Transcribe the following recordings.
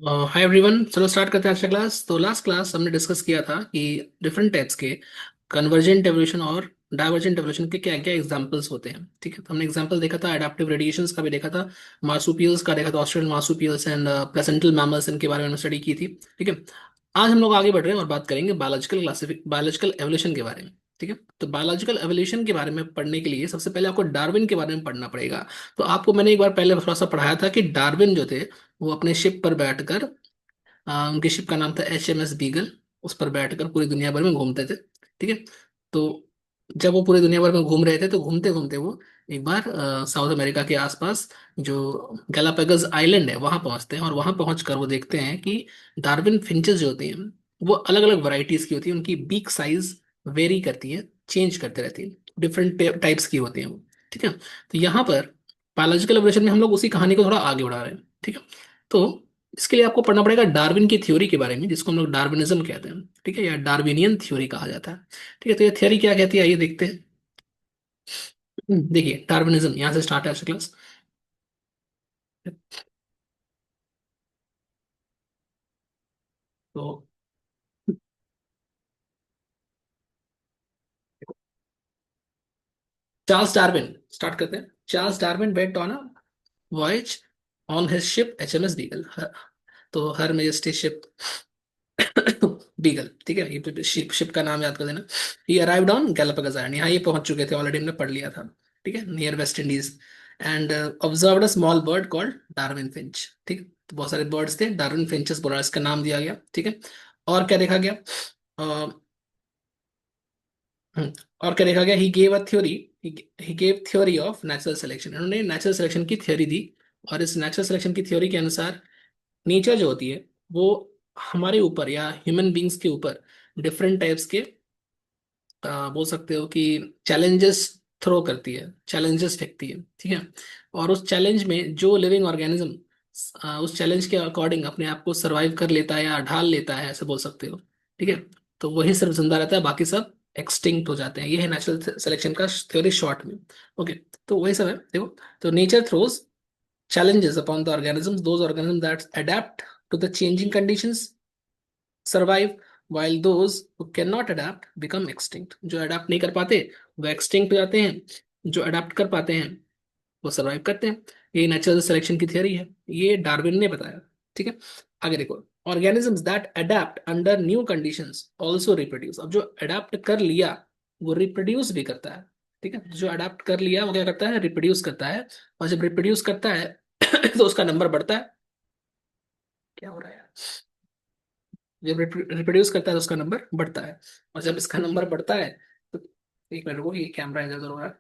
Hi everyone, चलो start करते हैं आज का क्लास। तो लास्ट क्लास हमने डिस्कस किया था कि डिफरेंट टाइप्स के कन्वर्जेंट एवोल्यूशन और डाइवर्जेंट एवोल्यूशन के क्या क्या एग्जांपल्स होते हैं। ठीक है, तो हमने एग्जांपल देखा था, एडाप्टिव रेडिएशंस का भी देखा था, मार्सुपियल्स का देखा था, Australian marsupials and placental mammals, इनके बारे में हमने स्टडी की थी। ठीक है, आज हम लोग आगे बढ़ रहे हैं और बात करेंगे बायोलॉजिकल एवोल्यूशन के बारे में। ठीक है, तो बायोलॉजिकल एवोल्यूशन के बारे में पढ़ने के लिए सबसे पहले आपको डार्विन के बारे में पढ़ना पड़ेगा। तो आपको मैंने एक बार पहले थोड़ा सा पढ़ाया था कि डार्विन जो थे वो अपने शिप पर बैठकर, उनकी शिप का नाम था HMS बीगल, उस पर बैठकर पूरी दुनिया भर में घूमते थे। ठीक है, तो जब वो पूरी दुनिया भर में घूम रहे थे तो घूमते घूमते वो एक बार साउथ अमेरिका के आसपास जो गैलापागोस आइलैंड है वहां पहुंचते हैं, और वहां पहुंचकर वो देखते हैं कि डार्विन फिंचेस जो होती हैं वो अलग अलग वैरायटीज की होती है, उनकी बीक साइज वेरी करती है, चेंज करते रहती है, डिफरेंट टाइप्स की होती हैं वो। ठीक है, तो यहाँ पर बायोलॉजिकल एवोल्यूशन में हम लोग उसी कहानी को थोड़ा आगे बढ़ा रहे हैं। ठीक है, तो इसके लिए आपको पढ़ना पड़ेगा डार्विन की थ्योरी के बारे में, जिसको हम लोग डार्विनिज्म कहते हैं। ठीक है, या डार्विनियन थ्योरी कहा जाता है। ठीक है, तो ये थ्योरी क्या कहती है आइए देखते हैं। देखिए, डार्विनिज्म यहाँ से स्टार्ट है आज क्लास। तो चार्ल्स डार्विन स्टार्ट करते हैं। Charles Darwin went on a voyage on his ship HMS beagle. तो हर मेजेस्टी शिप बीगल। ठीक है, ये शिप शिप का नाम याद कर देना। ही अराइव्ड ऑन गैलापागोस आइलैंड, यहाँ ये पहुंच चुके थे, ऑलरेडी हमने पढ़ लिया था। ठीक है, near West Indies. And observed a small bird called Darwin Finch. ठीक है, तो बहुत सारे बर्ड्स थे, डार्विन फिंचेस बोला, इसका नाम दिया गया। ठीक है, और क्या देखा गया? अ, हम्म, और क्या देखा गया? He gave a theory, he gave theory of natural selection. इन्होंने नेचुरल सिलेक्शन की थ्योरी दी, और इस नेचुरल सिलेक्शन की थ्योरी के अनुसार नेचर जो होती है वो हमारे ऊपर या ह्यूमन बींग्स के ऊपर डिफरेंट टाइप्स के, बोल सकते हो कि चैलेंजेस थ्रो करती है, चैलेंजेस फेंकती है। ठीक है, और उस चैलेंज में जो लिविंग ऑर्गेनिज्म उस चैलेंज के अकॉर्डिंग अपने आप को सरवाइव कर लेता है या ढाल लेता है, ऐसे बोल सकते हो। ठीक है, तो वही सिर्फ जिंदा रहता है, बाकी सब एक्सटिंक्ट हो जाते हैं। ये है नेचुरल सिलेक्शन का थ्योरी शॉर्ट में। ओके, तो वही सब है, देखो। तो nature throws challenges upon the organisms, those organisms that adapt to the changing conditions survive, while those who cannot adapt become extinct। जो अडेप्ट नहीं कर पाते वो एक्सटिंक्ट हो जाते हैं, जो अडेप्ट कर पाते हैं वो सर्वाइव करते हैं। ये नेचुरल सिलेक्शन की थियरी है, ये डार्विन ने बताया। ठीक है, आगे देखो। Organisms that adapt under new conditions also reproduce. अब जो अडेप्ट कर लिया वो रिप्रोड्यूस भी करता है। ठीक है, जो अडेप्ट कर लिया वो क्या करता है? रिप्रोड्यूस करता है। और जब रिप्रोड्यूस करता है तो उसका नंबर बढ़ता है। क्या हो रहा है यार? जब रिप्रोड्यूस करता है तो उसका नंबर बढ़ता है, और जब इसका नंबर बढ़ता है तो, एक मिनट रुको, ये कैमरा इधर उधर हो रहा है।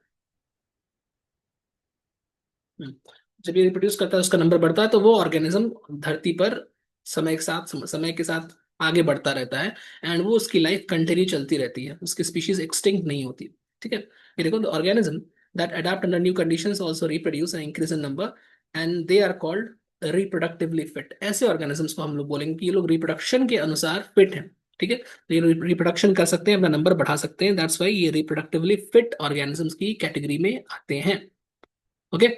हम्म। जब ये रिप्रोड्यूस करता है उसका नंबर बढ़ता है, तो वो ऑर्गेनिज्म धरती पर समय के साथ आगे बढ़ता रहता है, एंड वो उसकी लाइफ कंटिन्यू चलती रहती है, उसकी स्पीशीज एक्सटिंक्ट नहीं होती। ठीक है, ये देखो, the organism that adapt under new conditions also reproduce and increase in number, and they are called reproductively fit. ऐसे ऑर्गेनिजम्स को हम लोग बोलेंगे कि ये लोग रिप्रोडक्शन के अनुसार फिट हैं। ठीक है, तो ये रिप्रोडक्शन कर सकते हैं, अपना नंबर बढ़ा सकते हैं, दैट्स वाई ये रिप्रोडक्टिवली फिट ऑर्गेनिजम्स की कैटेगरी में आते हैं। ओके।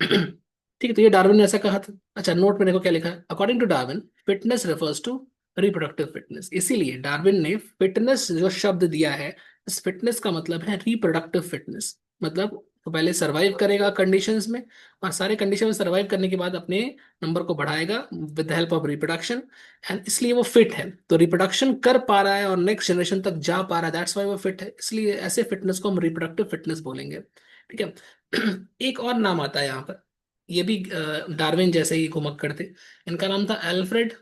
ठीक है, तो ये डार्विन ने ऐसा कहा था। अच्छा, नोट में देखो क्या लिखा है। According to Darwin, fitness refers to reproductive fitness. इसीलिए डार्विन ने फिटनेस जो शब्द दिया है, इस फिटनेस का मतलब है रिप्रोडक्टिव फिटनेस। मतलब वो पहले सरवाइव करेगा कंडीशंस में, और सारे कंडीशन में सरवाइव करने के बाद अपने नंबर को बढ़ाएगा with the help of reproduction, and इसलिए वो फिट है। तो रिप्रोडक्शन कर पा रहा है और नेक्स्ट जनरेशन तक जा पा रहा है, दैट्स वाई वो फिट है। इसलिए ऐसे फिटनेस को हम रिप्रोडक्टिव फिटनेस बोलेंगे। ठीक है। एक और नाम आता है यहाँ पर, ये भी डार्विन जैसे ही घुमक्कड़ थे। इनका नाम था अल्फ्रेड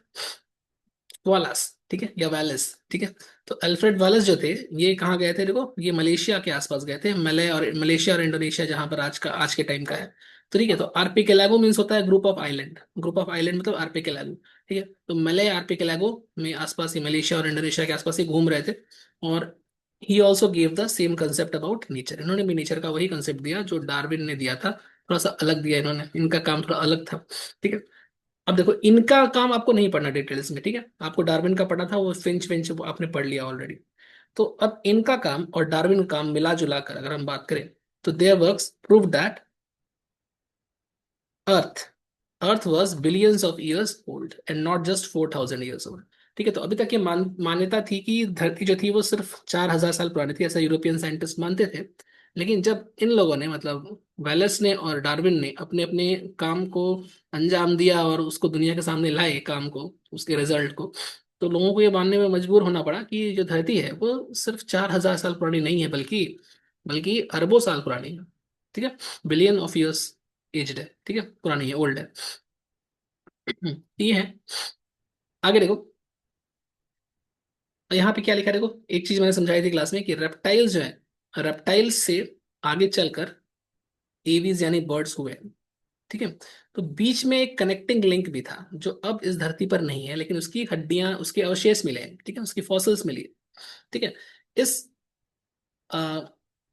वालस। ठीक है, या वेलिस। ठीक है, तो अल्फ्रेड वालस जो थे, ये कहाँ गए थे? देखो, ये मलेशिया के आसपास गए थे, मलेशिया और इंडोनेशिया, जहां पर आज के टाइम का है। तो ठीक है, तो आर्पिपेलागो मीन्स होता है group of island. Group of island मतलब आर्पिपेलागो। ठीक है, तो मलय आर्पिपेलागो में आसपास ही, मलेशिया और इंडोनेशिया के आसपास ही घूम रहे थे। और he also gave the same concept about nature. इन्होंने भी नेचर का वही कंसेप्ट दिया जो डार्विन ने दिया था, थोड़ा सा अलग दिया इन्होंने, इनका काम थोड़ा अलग था। ठीक है, अब देखो, इनका काम आपको नहीं पढ़ना डिटेल्स में। ठीक है, आपको डार्विन का पढ़ा था, वो फिंच फिंच वो आपने पढ़ लिया ऑलरेडी। तो अब इनका काम और डार्विन का काम मिला जुला कर अगर हम बात करें, तो there works prove that earth earth was billions of years old and not just 4,000 years old. ठीक है, तो अभी तक ये मान्यता थी कि धरती जो थी वो सिर्फ 4,000 साल पुरानी थी, ऐसा यूरोपियन साइंटिस्ट मानते थे। लेकिन जब इन लोगों ने, मतलब वेलेस ने और डार्विन ने, अपने अपने काम को अंजाम दिया और उसको दुनिया के सामने लाए काम को, उसके रिजल्ट को, तो लोगों को ये मानने में मजबूर होना पड़ा कि जो धरती है वो सिर्फ 4,000 साल पुरानी नहीं है, बल्कि बल्कि अरबों साल पुरानी है। ठीक है, बिलियन ऑफ ईयर्स एज्ड है, ठीक है, पुरानी है, ओल्ड है। ये है। आगे देखो, यहाँ पे क्या लिखा है देखो, एक चीज मैंने समझाई थी क्लास में कि रेप्टाइल्स जो है, रेप्टाइल्स से आगे चलकर एवीज यानी बर्ड्स हुए। ठीक है, तो बीच में एक कनेक्टिंग लिंक भी था जो अब इस धरती पर नहीं है, लेकिन उसकी हड्डियां, उसके अवशेष मिले हैं, ठीक है, उसकी फॉसिल्स मिली है। ठीक है, इस आ,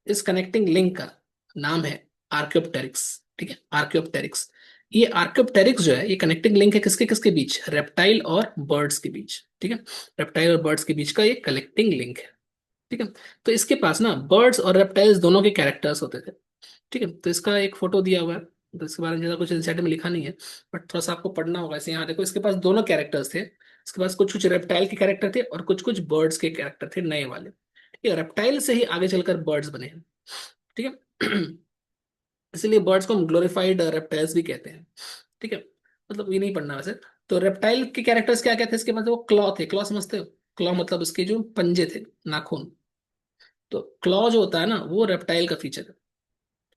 इस कनेक्टिंग लिंक का नाम है आर्क्योप्टेरिक्स। ठीक है, आर्क्योप्टेरिक्स। ये आर्क्योप्टेरिक्स जो है, ये कनेक्टिंग लिंक है किसके किसके बीच, रेप्टाइल और बर्ड्स के बीच। ठीक है, रेप्टाइल और बर्ड्स के बीच का ये कनेक्टिंग लिंक है। ठीक है, तो इसके पास ना बर्ड्स और रेप्टाइल्स दोनों के कैरेक्टर्स होते थे। ठीक है, तो इसका एक फोटो दिया हुआ है, तो इसके बारे में ज्यादा कुछ इंसाइट में लिखा नहीं है, बट थोड़ा सा आपको पढ़ना होगा इसे। यहाँ देखो, इसके पास दोनों कैरेक्टर्स थे, इसके पास कुछ कुछ रेप्टाइल के कैरेक्टर थे और कुछ कुछ बर्ड्स के कैरेक्टर थे, नए वाले। ठीक है, रेप्टाइल से ही आगे चलकर बर्ड्स बने हैं। ठीक है, इसीलिए बर्ड्स को हम ग्लोरिफाइड रेप्टाइल्स भी कहते हैं। ठीक है, मतलब ये नहीं पढ़ना वैसे। तो रेप्टाइल के कैरेक्टर्स क्या क्या थे इसके, मतलब वो क्लॉ थे, क्लॉ समझते हो, क्लॉ मतलब उसके जो पंजे थे, नाखून। तो क्लॉ जो होता है ना, वो रेप्टाइल का फीचर है।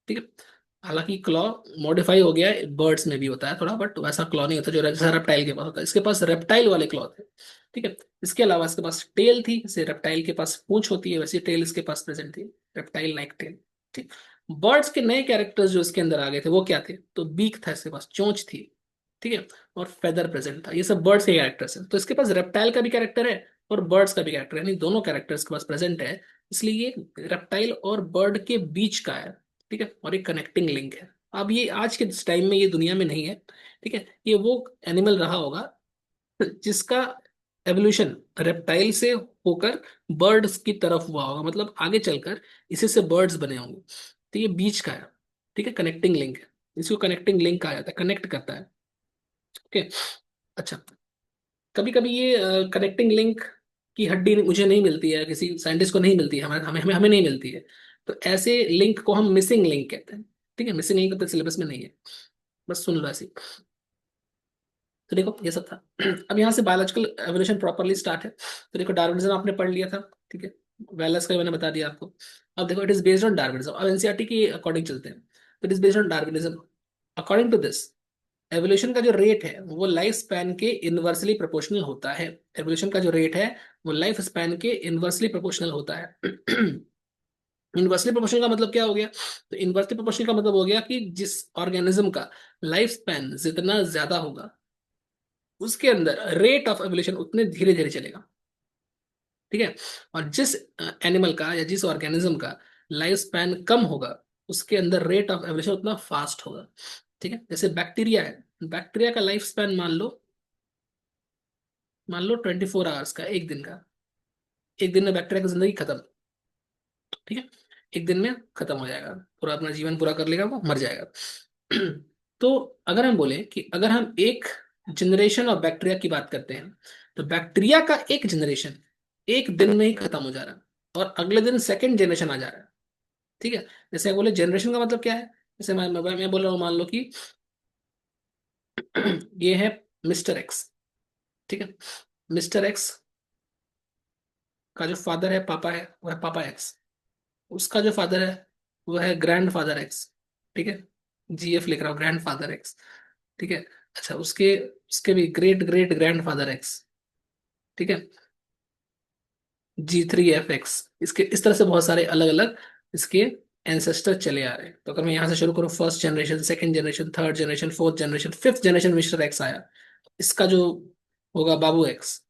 ठीक है, हालांकि क्लॉ मॉडिफाई हो गया है, बर्ड्स में भी होता है थोड़ा, बट वैसा क्लॉ नहीं होता जो जैसा रेप्टाइल के पास होता है। इसके पास रेप्टाइल वाले क्लॉ थे। ठीक है, इसके अलावा इसके पास टेल थी, जैसे रेप्टाइल के पास पूंछ होती है वैसी टेल इसके पास प्रेजेंट थी, रेप्टाइल लाइक टेल। ठीक, बर्ड्स के नए कैरेक्टर्स जो इसके अंदर आ गए थे वो क्या थे, तो बीक था इसके पास, चोंच थी। ठीक है, और फेदर प्रेजेंट था। ये सब बर्ड्स के कैरेक्टर्स हैं, तो इसके पास रेप्टाइल का भी कैरेक्टर है और बर्ड्स का भी कैरेक्टर है, यानी दोनों कैरेक्टर्स के पास प्रेजेंट है। इसलिए ये रेप्टाइल और बर्ड के बीच का है। ठीक है, और एक कनेक्टिंग लिंक है। अब ये आज के टाइम में ये दुनिया में नहीं है। ठीक है, ये वो एनिमल रहा होगा जिसका एवोल्यूशन रेप्टाइल से होकर बर्ड्स की तरफ हुआ होगा, मतलब आगे चलकर इसी से बर्ड्स बने होंगे। तो ये बीच का है। ठीक है, कनेक्टिंग लिंक है, इसको कनेक्टिंग लिंक कहा जाता है, कनेक्ट करता है। ओके, अच्छा, कभी कभी ये कनेक्टिंग लिंक की हड्डी मुझे नहीं मिलती है, किसी साइंटिस्ट को नहीं मिलती है, हमें हमें हमें हमें नहीं मिलती है, तो ऐसे लिंक को हम मिसिंग लिंक कहते हैं। ठीक है, मिसिंग लिंक तो सिलेबस में नहीं है, बस सुन लो ऐसे। तो देखो ये सब था। अब यहाँ से बायोलॉजिकल एवोल्यूशन प्रॉपरली स्टार्ट है। तो देखो, डार्विनिज्म आपने पढ़ लिया था। ठीक है, वेलस का मैंने बता दिया आपको। अब देखो, it is based on Darwinism. अब एनसीईआरटी के अकॉर्डिंग चलते हैं, तो it is based on Darwinism. According to this, evolution का जो रेट है वो लाइफ स्पैन के इनवर्सली प्रोपोर्शनल होता है। एवोल्यूशन का जो रेट है वो लाइफ स्पैन के इनवर्सली प्रोपोर्शनल होता है। इनवर्सली प्रोपोर्शनल का मतलब क्या हो गया, तो इनवर्सली प्रोपोर्शनल का मतलब हो गया कि जिस ऑर्गेनिज्म का लाइफ स्पैन जितना ज्यादा होगा, उसके अंदर रेट ऑफ एवोल्यूशन उतने धीरे धीरे चलेगा। ठीक है, और जिस एनिमल का या जिस ऑर्गेनिज्म का लाइफ स्पैन कम होगा, उसके अंदर रेट ऑफ एवोल्यूशन उतना फास्ट होगा। ठीक है, जैसे बैक्टीरिया है, बैक्टीरिया का लाइफ स्पैन मान लो 24 आवर्स का, एक दिन का। एक दिन में बैक्टीरिया की जिंदगी खत्म। ठीक है, एक दिन में खत्म हो जाएगा, पूरा अपना जीवन पूरा कर लेगा, वो मर जाएगा। तो अगर हम बोले कि अगर हम एक जनरेशन ऑफ बैक्टीरिया की बात करते हैं, तो बैक्टीरिया का एक जनरेशन एक दिन में ही खत्म हो जा रहा है, और अगले दिन सेकंड जनरेशन आ जा रहा है। ठीक है, जैसे बोले जनरेशन का मतलब क्या है, जैसे मैं बोल रहा हूँ, मान लो कि ये है मिस्टर एक्स। ठीक है, मिस्टर एक्स का जो फादर है, पापा है, वो है पापा एक्स। उसका जो फादर है वो है ग्रैंड फादर एक्स। ठीक है, जीएफ लिख रहा हूँ, ग्रैंड फादर एक्स। ठीक है, अच्छा, उसके उसके भी great great grand father x. ठीक है, G3F X। इसके इस तरह से बहुत सारे अलग अलग इसके एंसेस्टर चले आ रहे हैं। तो अगर मैं यहाँ से शुरू करूँ, first generation, second generation, third generation, fourth generation, fifth generation mister x आया, इसका जो होगा बाबू एक्स।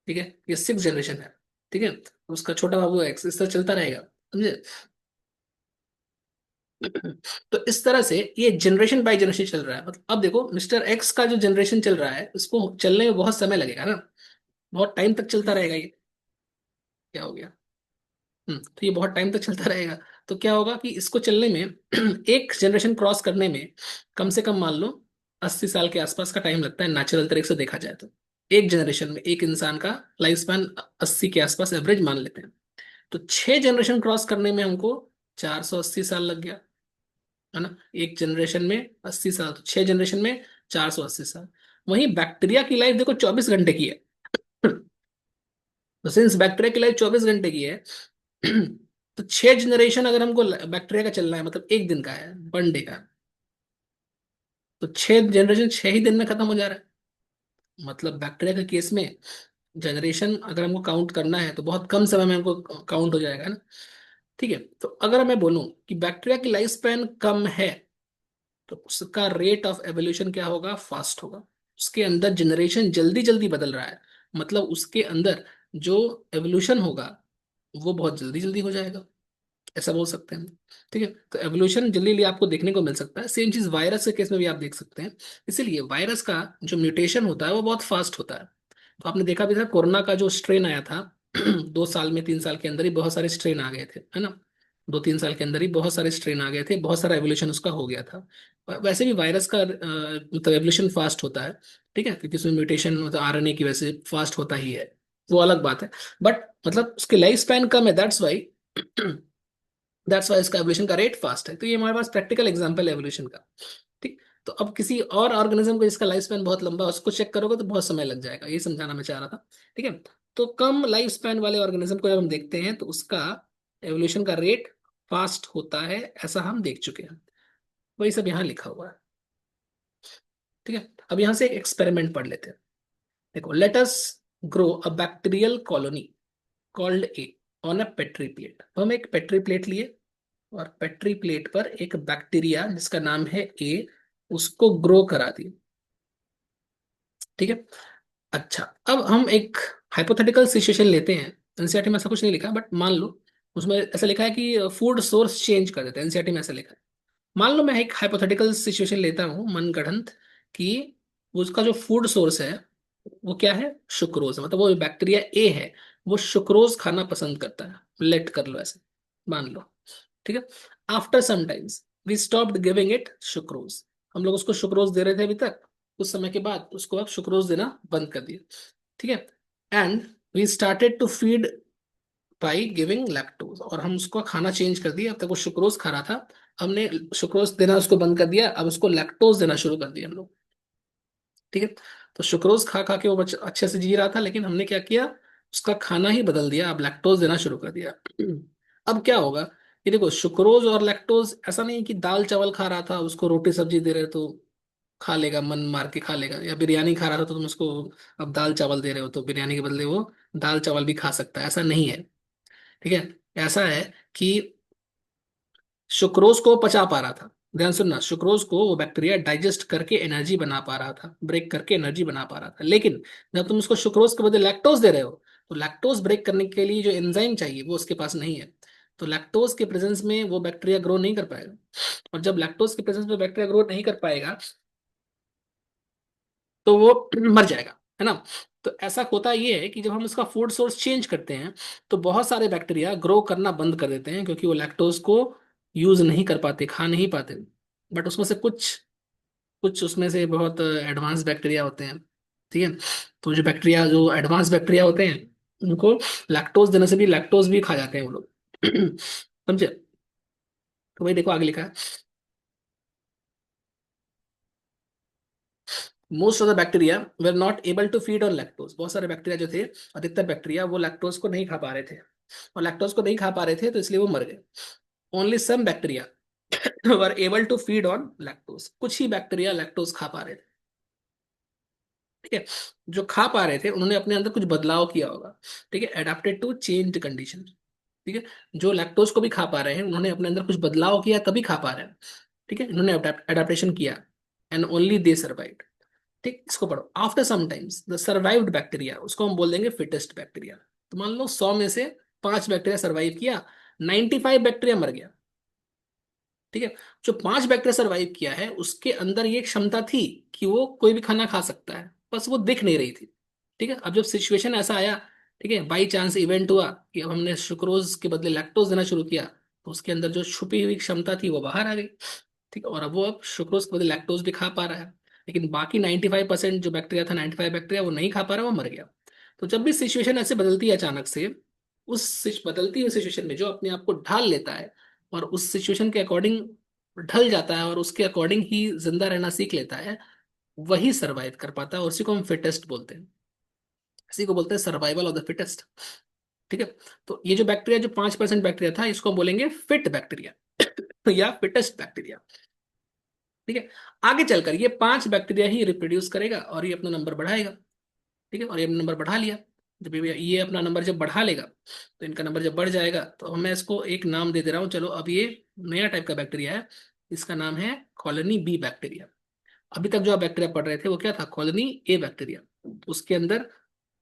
ठीक है, ये सिक्स जनरेशन है। ठीक है, उसका छोटा बाबू एक्स, इस तरह चलता रहेगा, समझे। तो इस तरह से ये जनरेशन बाय जनरेशन चल रहा है। मतलब अब देखो, मिस्टर एक्स का जो जनरेशन चल रहा है, उसको चलने में बहुत समय लगेगा ना, बहुत टाइम तक चलता रहेगा ये। क्या हो गया, तो ये बहुत टाइम तक चलता रहेगा। तो क्या होगा कि इसको चलने में एक जनरेशन क्रॉस करने में कम से कम मान लो 80 साल के आसपास का टाइम लगता है नेचुरल तरीके से देखा जाए तो। एक जनरेशन में एक इंसान का लाइफ स्पैन 80 के आसपास एवरेज मान लेते हैं। तो 6 जनरेशन क्रॉस करने में हमको 480 साल लग गया, है ना। एक जनरेशन में 80 साल, तो 6 जनरेशन में 480 साल। वहीं बैक्टीरिया की लाइफ देखो 24 घंटे की है। तो सिंस बैक्टीरिया की लाइफ 24 घंटे की है, तो 6 जनरेशन अगर हमको बैक्टीरिया का चलना है, मतलब एक दिन का है, 1 डे का, तो 6 जनरेशन 6 ही दिन में खत्म हो जा रहा है। मतलब बैक्टीरिया के केस में जनरेशन अगर हमको काउंट करना है तो बहुत कम समय में हमको काउंट हो जाएगा ना। ठीक है, तो अगर मैं बोलूं कि बैक्टीरिया की लाइफ स्पैन कम है, तो उसका रेट ऑफ एवोल्यूशन क्या होगा, फास्ट होगा। उसके अंदर जनरेशन जल्दी जल्दी बदल रहा है, मतलब उसके अंदर जो एवोल्यूशन होगा वो बहुत जल्दी जल्दी हो जाएगा, ऐसा बोल सकते हैं। ठीक है, तो एवोल्यूशन जल्दी जल्दी आपको देखने को मिल सकता है। सेम चीज वायरस के केस में भी आप देख सकते हैं। इसीलिए वायरस का जो म्यूटेशन होता है वो बहुत फास्ट होता है। तो आपने देखा भी था कोरोना का जो स्ट्रेन आया था, 2 साल में 3 साल के अंदर ही बहुत सारे स्ट्रेन आ गए थे, है ना। 2-3 साल के अंदर ही बहुत सारे स्ट्रेन आ गए थे, बहुत सारा एवोल्यूशन उसका हो गया था। वैसे भी वायरस का मतलब एवोल्यूशन फास्ट होता है। ठीक है, क्योंकि उसमें म्यूटेशन मतलब आरएनए की वजह से फास्ट होता ही है, वो अलग बात है। बट मतलब उसके लाइफ स्पैन कम है, दैट्स वाई इसका एवोल्यूशन का रेट फास्ट है। तो ये हमारे पास प्रैक्टिकल एग्जांपल है एवोल्यूशन का। ठीक। तो अब किसी और ऑर्गेनिज्म को जिसका लाइफ स्पैन बहुत लंबा है उसको चेक करोगे तो बहुत समय लग जाएगा, ये समझाना मैं चाह रहा था। ठीक है, तो कम लाइफ स्पैन वाले ऑर्गेनिज्म को जब हम देखते हैं तो उसका एवोल्यूशन का रेट फास्ट होता है, ऐसा हम देख चुके हैं। वही सब यहाँ लिखा हुआ है। ठीक है, अब यहाँ से एक एक्सपेरिमेंट पढ़ लेते हैं। देखो, let us grow a bacterial colony called a on a petri plate. तो हम एक पेट्री प्लेट लिए और पेट्री प्लेट पर एक बैक्टीरिया जिसका नाम है ए, उसको ग्रो करा दिए। ठीक है, अच्छा, अब हम एक हाइपोथेटिकल सिचुएशन लेते हैं। एनसीईआरटी में ऐसा कुछ नहीं लिखा, बट मान लो उसमें ऐसा लिखा है कि फूड सोर्स चेंज कर देते हैं, एनसीईआरटी में ऐसा लिखा है। मान लो मैं एक हाइपोथेटिकल सिचुएशन लेता हूँ मनगढ़ंत, कि उसका जो फूड सोर्स है वो क्या है, सुक्रोज, मतलब वो बैक्टीरिया ए है, वो सुक्रोज खाना पसंद करता है। लेट कर लो ऐसे, मान लो। ठीक है, after some times we stopped giving it sucrose. हम लोग उसको सुक्रोज दे रहे थे अभी तक, कुछ समय के बाद उसको अब सुक्रोज देना बंद कर दिया। ठीक है, and we started to feed by giving lactose, और हम उसको खाना चेंज कर दिया। अब तक वो सुक्रोज खा रहा था, हमने सुक्रोज देना उसको बंद कर दिया, अब उसको लैक्टोज देना शुरू कर दिया हम लोग। ठीक है, तो सुक्रोज खा खा के वो बच्चा अच्छे से जी रहा था, लेकिन हमने क्या किया, उसका खाना ही बदल दिया, अब लैक्टोज देना शुरू कर दिया। अब क्या होगा, ये देखो सुक्रोज और लैक्टोज, ऐसा नहीं कि दाल चावल खा रहा था उसको रोटी सब्जी दे रहे तो खा लेगा, मन मार के खा लेगा, या बिरयानी खा रहा था तो तुम उसको अब दाल चावल दे रहे हो तो बिरयानी के बदले वो दाल चावल भी खा सकता है, ऐसा नहीं है। ठीक है, ऐसा है कि सुक्रोज को पचा पा रहा था। ध्यान सुनना, सुक्रोज को वो बैक्टीरिया डाइजेस्ट करके एनर्जी बना पा रहा था, ब्रेक करके एनर्जी बना पा रहा था। लेकिन जब तुम उसको सुक्रोज के बदले लैक्टोज दे रहे हो, तो लैक्टोज ब्रेक करने के लिए जो एंजाइम चाहिए वो उसके पास नहीं है। तो लैक्टोज के प्रेजेंस में वो बैक्टीरिया ग्रो नहीं कर पाएगा, और जब लैक्टोज के प्रेजेंस में बैक्टीरिया ग्रो नहीं कर पाएगा तो वो मर जाएगा, है ना। तो ऐसा होता ये है कि जब हम उसका फूड सोर्स चेंज करते हैं तो बहुत सारे बैक्टीरिया ग्रो करना बंद कर देते हैं, क्योंकि वो लैक्टोज को यूज नहीं कर पाते, खा नहीं पाते। बट उसमें से कुछ कुछ उसमें से बहुत एडवांस बैक्टीरिया होते हैं। ठीक है, तो जो बैक्टीरिया, जो एडवांस बैक्टीरिया होते हैं, उनको लैक्टोज देने से भी लैक्टोज भी खा जाते हैं वो लोग। समझे। तो वही देखो आगे लिखा है, most of the bacteria were not able to feed on lactose. बहुत सारे बैक्टीरिया जो थे, अधिकतर बैक्टीरिया वो लैक्टोज को नहीं खा पा रहे थे, और लैक्टोज को नहीं खा पा रहे थे तो इसलिए वो मर गए। Only some bacteria were able to feed on lactose. कुछ ही बैक्टीरिया लैक्टोज खा पा रहे थे। ठीक है, जो खा पा रहे थे उन्होंने अपने अंदर कुछ बदलाव किया होगा। ठीक है, अडेप्टेड टू चेंज्ड कंडीशन। ठीक है, जो लैक्टोज को भी खा पा रहे हैं उन्होंने अपने अंदर कुछ बदलाव किया तभी खा पा रहे हैं। ठीक है, इन्होंने अडेप्टेशन किया, एंड ओनली दे सर्वाइव्ड। ठीक, इसको पढ़ो, after some times the survived bacteria, उसको हम बोल देंगे फिटेस्ट बैक्टीरिया। तो मान लो 100 में से 5 बैक्टीरिया सर्वाइव किया, 95 बैक्टीरिया मर गया। ठीक है, जो 5 बैक्टीरिया सर्वाइव किया है उसके अंदर ये क्षमता थी कि वो कोई भी खाना खा सकता है, बस वो दिख नहीं रही थी। ठीक है, अब जब सिचुएशन ऐसा आया, ठीक है, बाई चांस इवेंट हुआ कि अब हमने सुक्रोज के बदले लैक्टोज देना शुरू किया, तो उसके अंदर जो छुपी हुई क्षमता थी वो बाहर आ गई। ठीक है, और अब वो अब सुक्रोज के बदले लैक्टोज भी खा पा रहा है। लेकिन बाकी 95% जो बैक्टीरिया था, 95 बैक्टीरिया वो नहीं खा पा रहा, वो मर गया। तो जब भी सिचुएशन ऐसे बदलती है अचानक से, बदलती हुई सिचुएशन में जो अपने आप को ढाल लेता है और उस सिचुएशन के अकॉर्डिंग ढल जाता है और उसके अकॉर्डिंग ही जिंदा रहना सीख लेता है, वही सरवाइव कर पाता है, और उसी को हम फिटेस्ट बोलते हैं। इसी को बोलते हैं सर्वाइवल ऑफ द फिटेस्ट। ठीक है। तो ये जो बैक्टीरिया, जो 5% बैक्टीरिया था, इसको हम बोलेंगे फिट बैक्टीरिया या फिटेस्ट बैक्टीरिया। ठीक है। आगे चलकर ये 5 बैक्टीरिया ही रिप्रोड्यूस करेगा और ये अपना नंबर बढ़ाएगा। ठीक है। और ये नंबर बढ़ा लिया। जब ये अपना नंबर जब बढ़ा लेगा, तो इनका नंबर जब बढ़ जाएगा, तो मैं इसको एक नाम दे दे रहा हूँ। चलो, अब ये नया टाइप का बैक्टीरिया है, इसका नाम है कॉलोनी बी बैक्टीरिया। अभी तक जो आप बैक्टीरिया पढ़ रहे थे वो क्या था? कॉलोनी ए बैक्टीरिया। उसके अंदर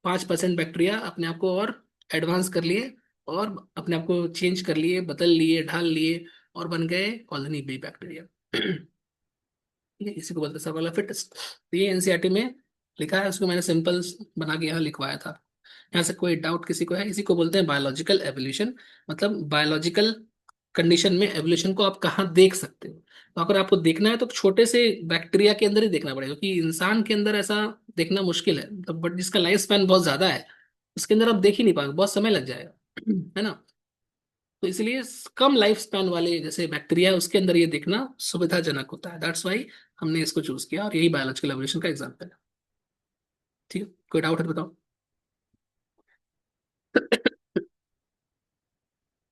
5% बैक्टीरिया अपने आप को और एडवांस कर लिए, और अपने आप को चेंज कर लिए, बदल लिए, ढाल लिए, और बन गए कॉलोनी बी बैक्टीरिया। ठीक है, इसी को बोलते हैं सर्वाइवल ऑफ फिटेस्ट। तो ये एनसीईआरटी में लिखा है, उसको मैंने सिंपल बना के यहाँ लिखवाया था। यहाँ से कोई डाउट किसी को है? इसी को बोलते हैं बायोलॉजिकल एवोल्यूशन। मतलब बायोलॉजिकल कंडीशन में एवोल्यूशन को आप कहाँ देख सकते हो। तो अगर आपको देखना है तो छोटे से बैक्टीरिया के अंदर ही देखना पड़ेगा, क्योंकि इंसान के अंदर ऐसा देखना मुश्किल है, मतलब बट जिसका लाइफ स्पैन बहुत ज्यादा है, उसके अंदर आप देख ही नहीं पाओगे, बहुत समय लग जाएगा है ना। तो इसलिए कम लाइफ स्पैन वाले जैसे बैक्टीरिया है, उसके अंदर ये देखना सुविधाजनक होता है। दैट्स वाई हमने इसको चूज किया, और यही बायोलॉजिकल एवोल्यूशन का एग्जाम्पल है। ठीक है, कोई डाउट है तो बताओ।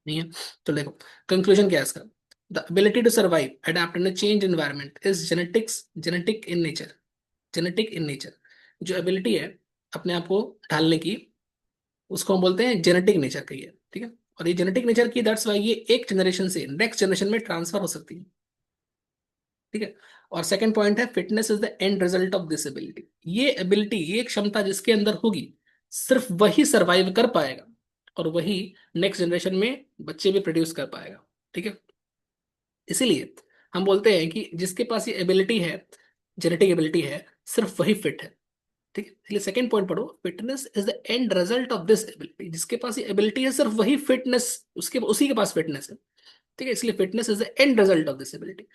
नहीं है? तो देखो, कंक्लूजन क्या है इसका? The ability to survive, adapt in change environment is genetic in nature. Genetic in nature, जो एबिलिटी है अपने आप को ढालने की, उसको हम बोलते हैं जेनेटिक नेचर की है। ठीक है। और ये जेनेटिक नेचर की, दैट्स वाई ये एक जनरेशन से नेक्स्ट जनरेशन में ट्रांसफर हो सकती है। ठीक है। और सेकंड पॉइंट है, fitness is the end result of this ability. ये एबिलिटी, ये क्षमता जिसके अंदर होगी, सिर्फ वही सरवाइव कर पाएगा, और वही नेक्स्ट जनरेशन में बच्चे भी प्रोड्यूस कर पाएगा। ठीक है। इसीलिए हम बोलते हैं कि जिसके पास ये एबिलिटी है, जेनेटिक एबिलिटी है, सिर्फ वही फिट है। ठीक है। इसलिए सेकंड पॉइंट पढ़ो, fitness is the end result of this ability. जिसके पास ये एबिलिटी है, सिर्फ वही फिटनेस, उसके उसी के पास फिटनेस है। ठीक है। इसलिए fitness is the end result of this ability.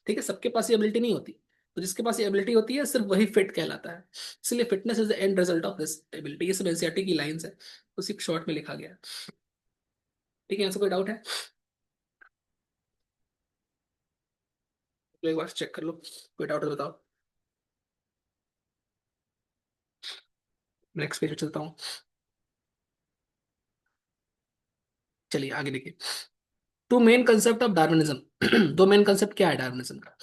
ठीक है। सबके पास ये एबिलिटी नहीं होती, तो जिसके पास ये एबिलिटी होती है, सिर्फ वही फिट कहलाता है। इसलिए fitness is the end result of this ability. ये सब एनसीईआरटी की लाइंस है, उसी शॉर्ट में लिखा गया है। ठीक है, यहाँ से कोई डाउट है तो एक बार चेक कर लो, कोई डाउट है तो बताओ। नेक्स्ट पेज पे चलता हूँ। चलिए आगे देखिए। Two main concept of Darwinism. दो मेन कंसेप्ट क्या है डार्विनिज्म का?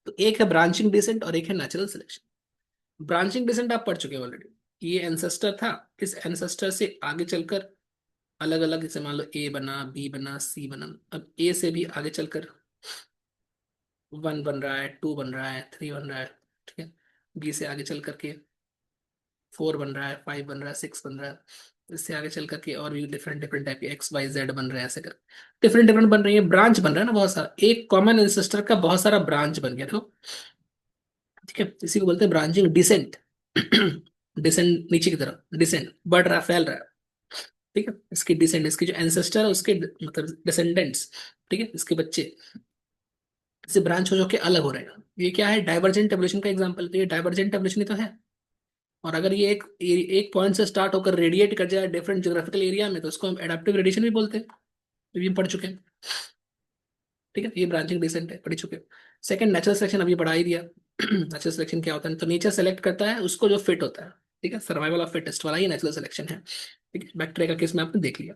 तो एक है ब्रांचिंग डिसेंट और एक है नेचुरल सिलेक्शन। ब्रांचिंग डिसेंट आप पढ़ चुके हैं ऑलरेडी। ये एंसेस्टर था, इस एंसेस्टर से आगे चलकर अलग अलग, जैसे मान लो ए बना, बी बना, सी बना। अब ए से भी आगे चलकर 1 बन रहा है, 2 बन रहा है, 3 बन रहा है। ठीक है। बी से आगे चल करके 4 बन रहा है, 5 बन रहा है, 6 बन रहा है। इससे आगे चल करके और भी डिफरेंट डिफरेंट टाइप के XYZ बन रहे हैं, ऐसे कर डिफरेंट डिफरेंट बन रही है, ब्रांच बन रहा है ना बहुत सारा, एक कॉमन एंसेस्टर का बहुत सारा ब्रांच बन गया। तो ठीक है, इसी को बोलते हैं ब्रांचिंग डिसेंट। डिसेंट नीचे की तरफ, डिसेंट बढ़ रहा है, फैल रहा है। ठीक है। इसकी डिसेंट, इसके जो एंसेस्टर है उसके मतलब डिसेंडेंट्स, ठीक है, इसके बच्चे से ब्रांच हो जो के अलग हो रहे हैं। ये क्या है? डाइवर्जेंट एवोल्यूशन का एग्जांपल। तो ये डाइवर्जेंट एवोल्यूशन ही तो है। और अगर ये एक पॉइंट से स्टार्ट होकर रेडिएट कर जाए डिफरेंट ज्योग्राफिकल एरिया में, तो उसको हम एडाप्टिव रेडिएशन भी बोलते हैं। ये भी हम पढ़ चुके हैं। ठीक है। ये ब्रांचिंग डिसेंट है, पढ़ चुके हैं। सेकंड, नेचुरल सिलेक्शन अभी बढ़ा ही दिया। नेचुरल सिलेक्शन क्या होता है? तो नेचर सेलेक्ट करता है उसको जो फिट होता है। ठीक है। सर्वाइवल ऑफ फिटेस्ट वाला ये नेचुरल सिलेक्शन है। ठीक है। बैक्टीरिया का केस में आपने देख लिया।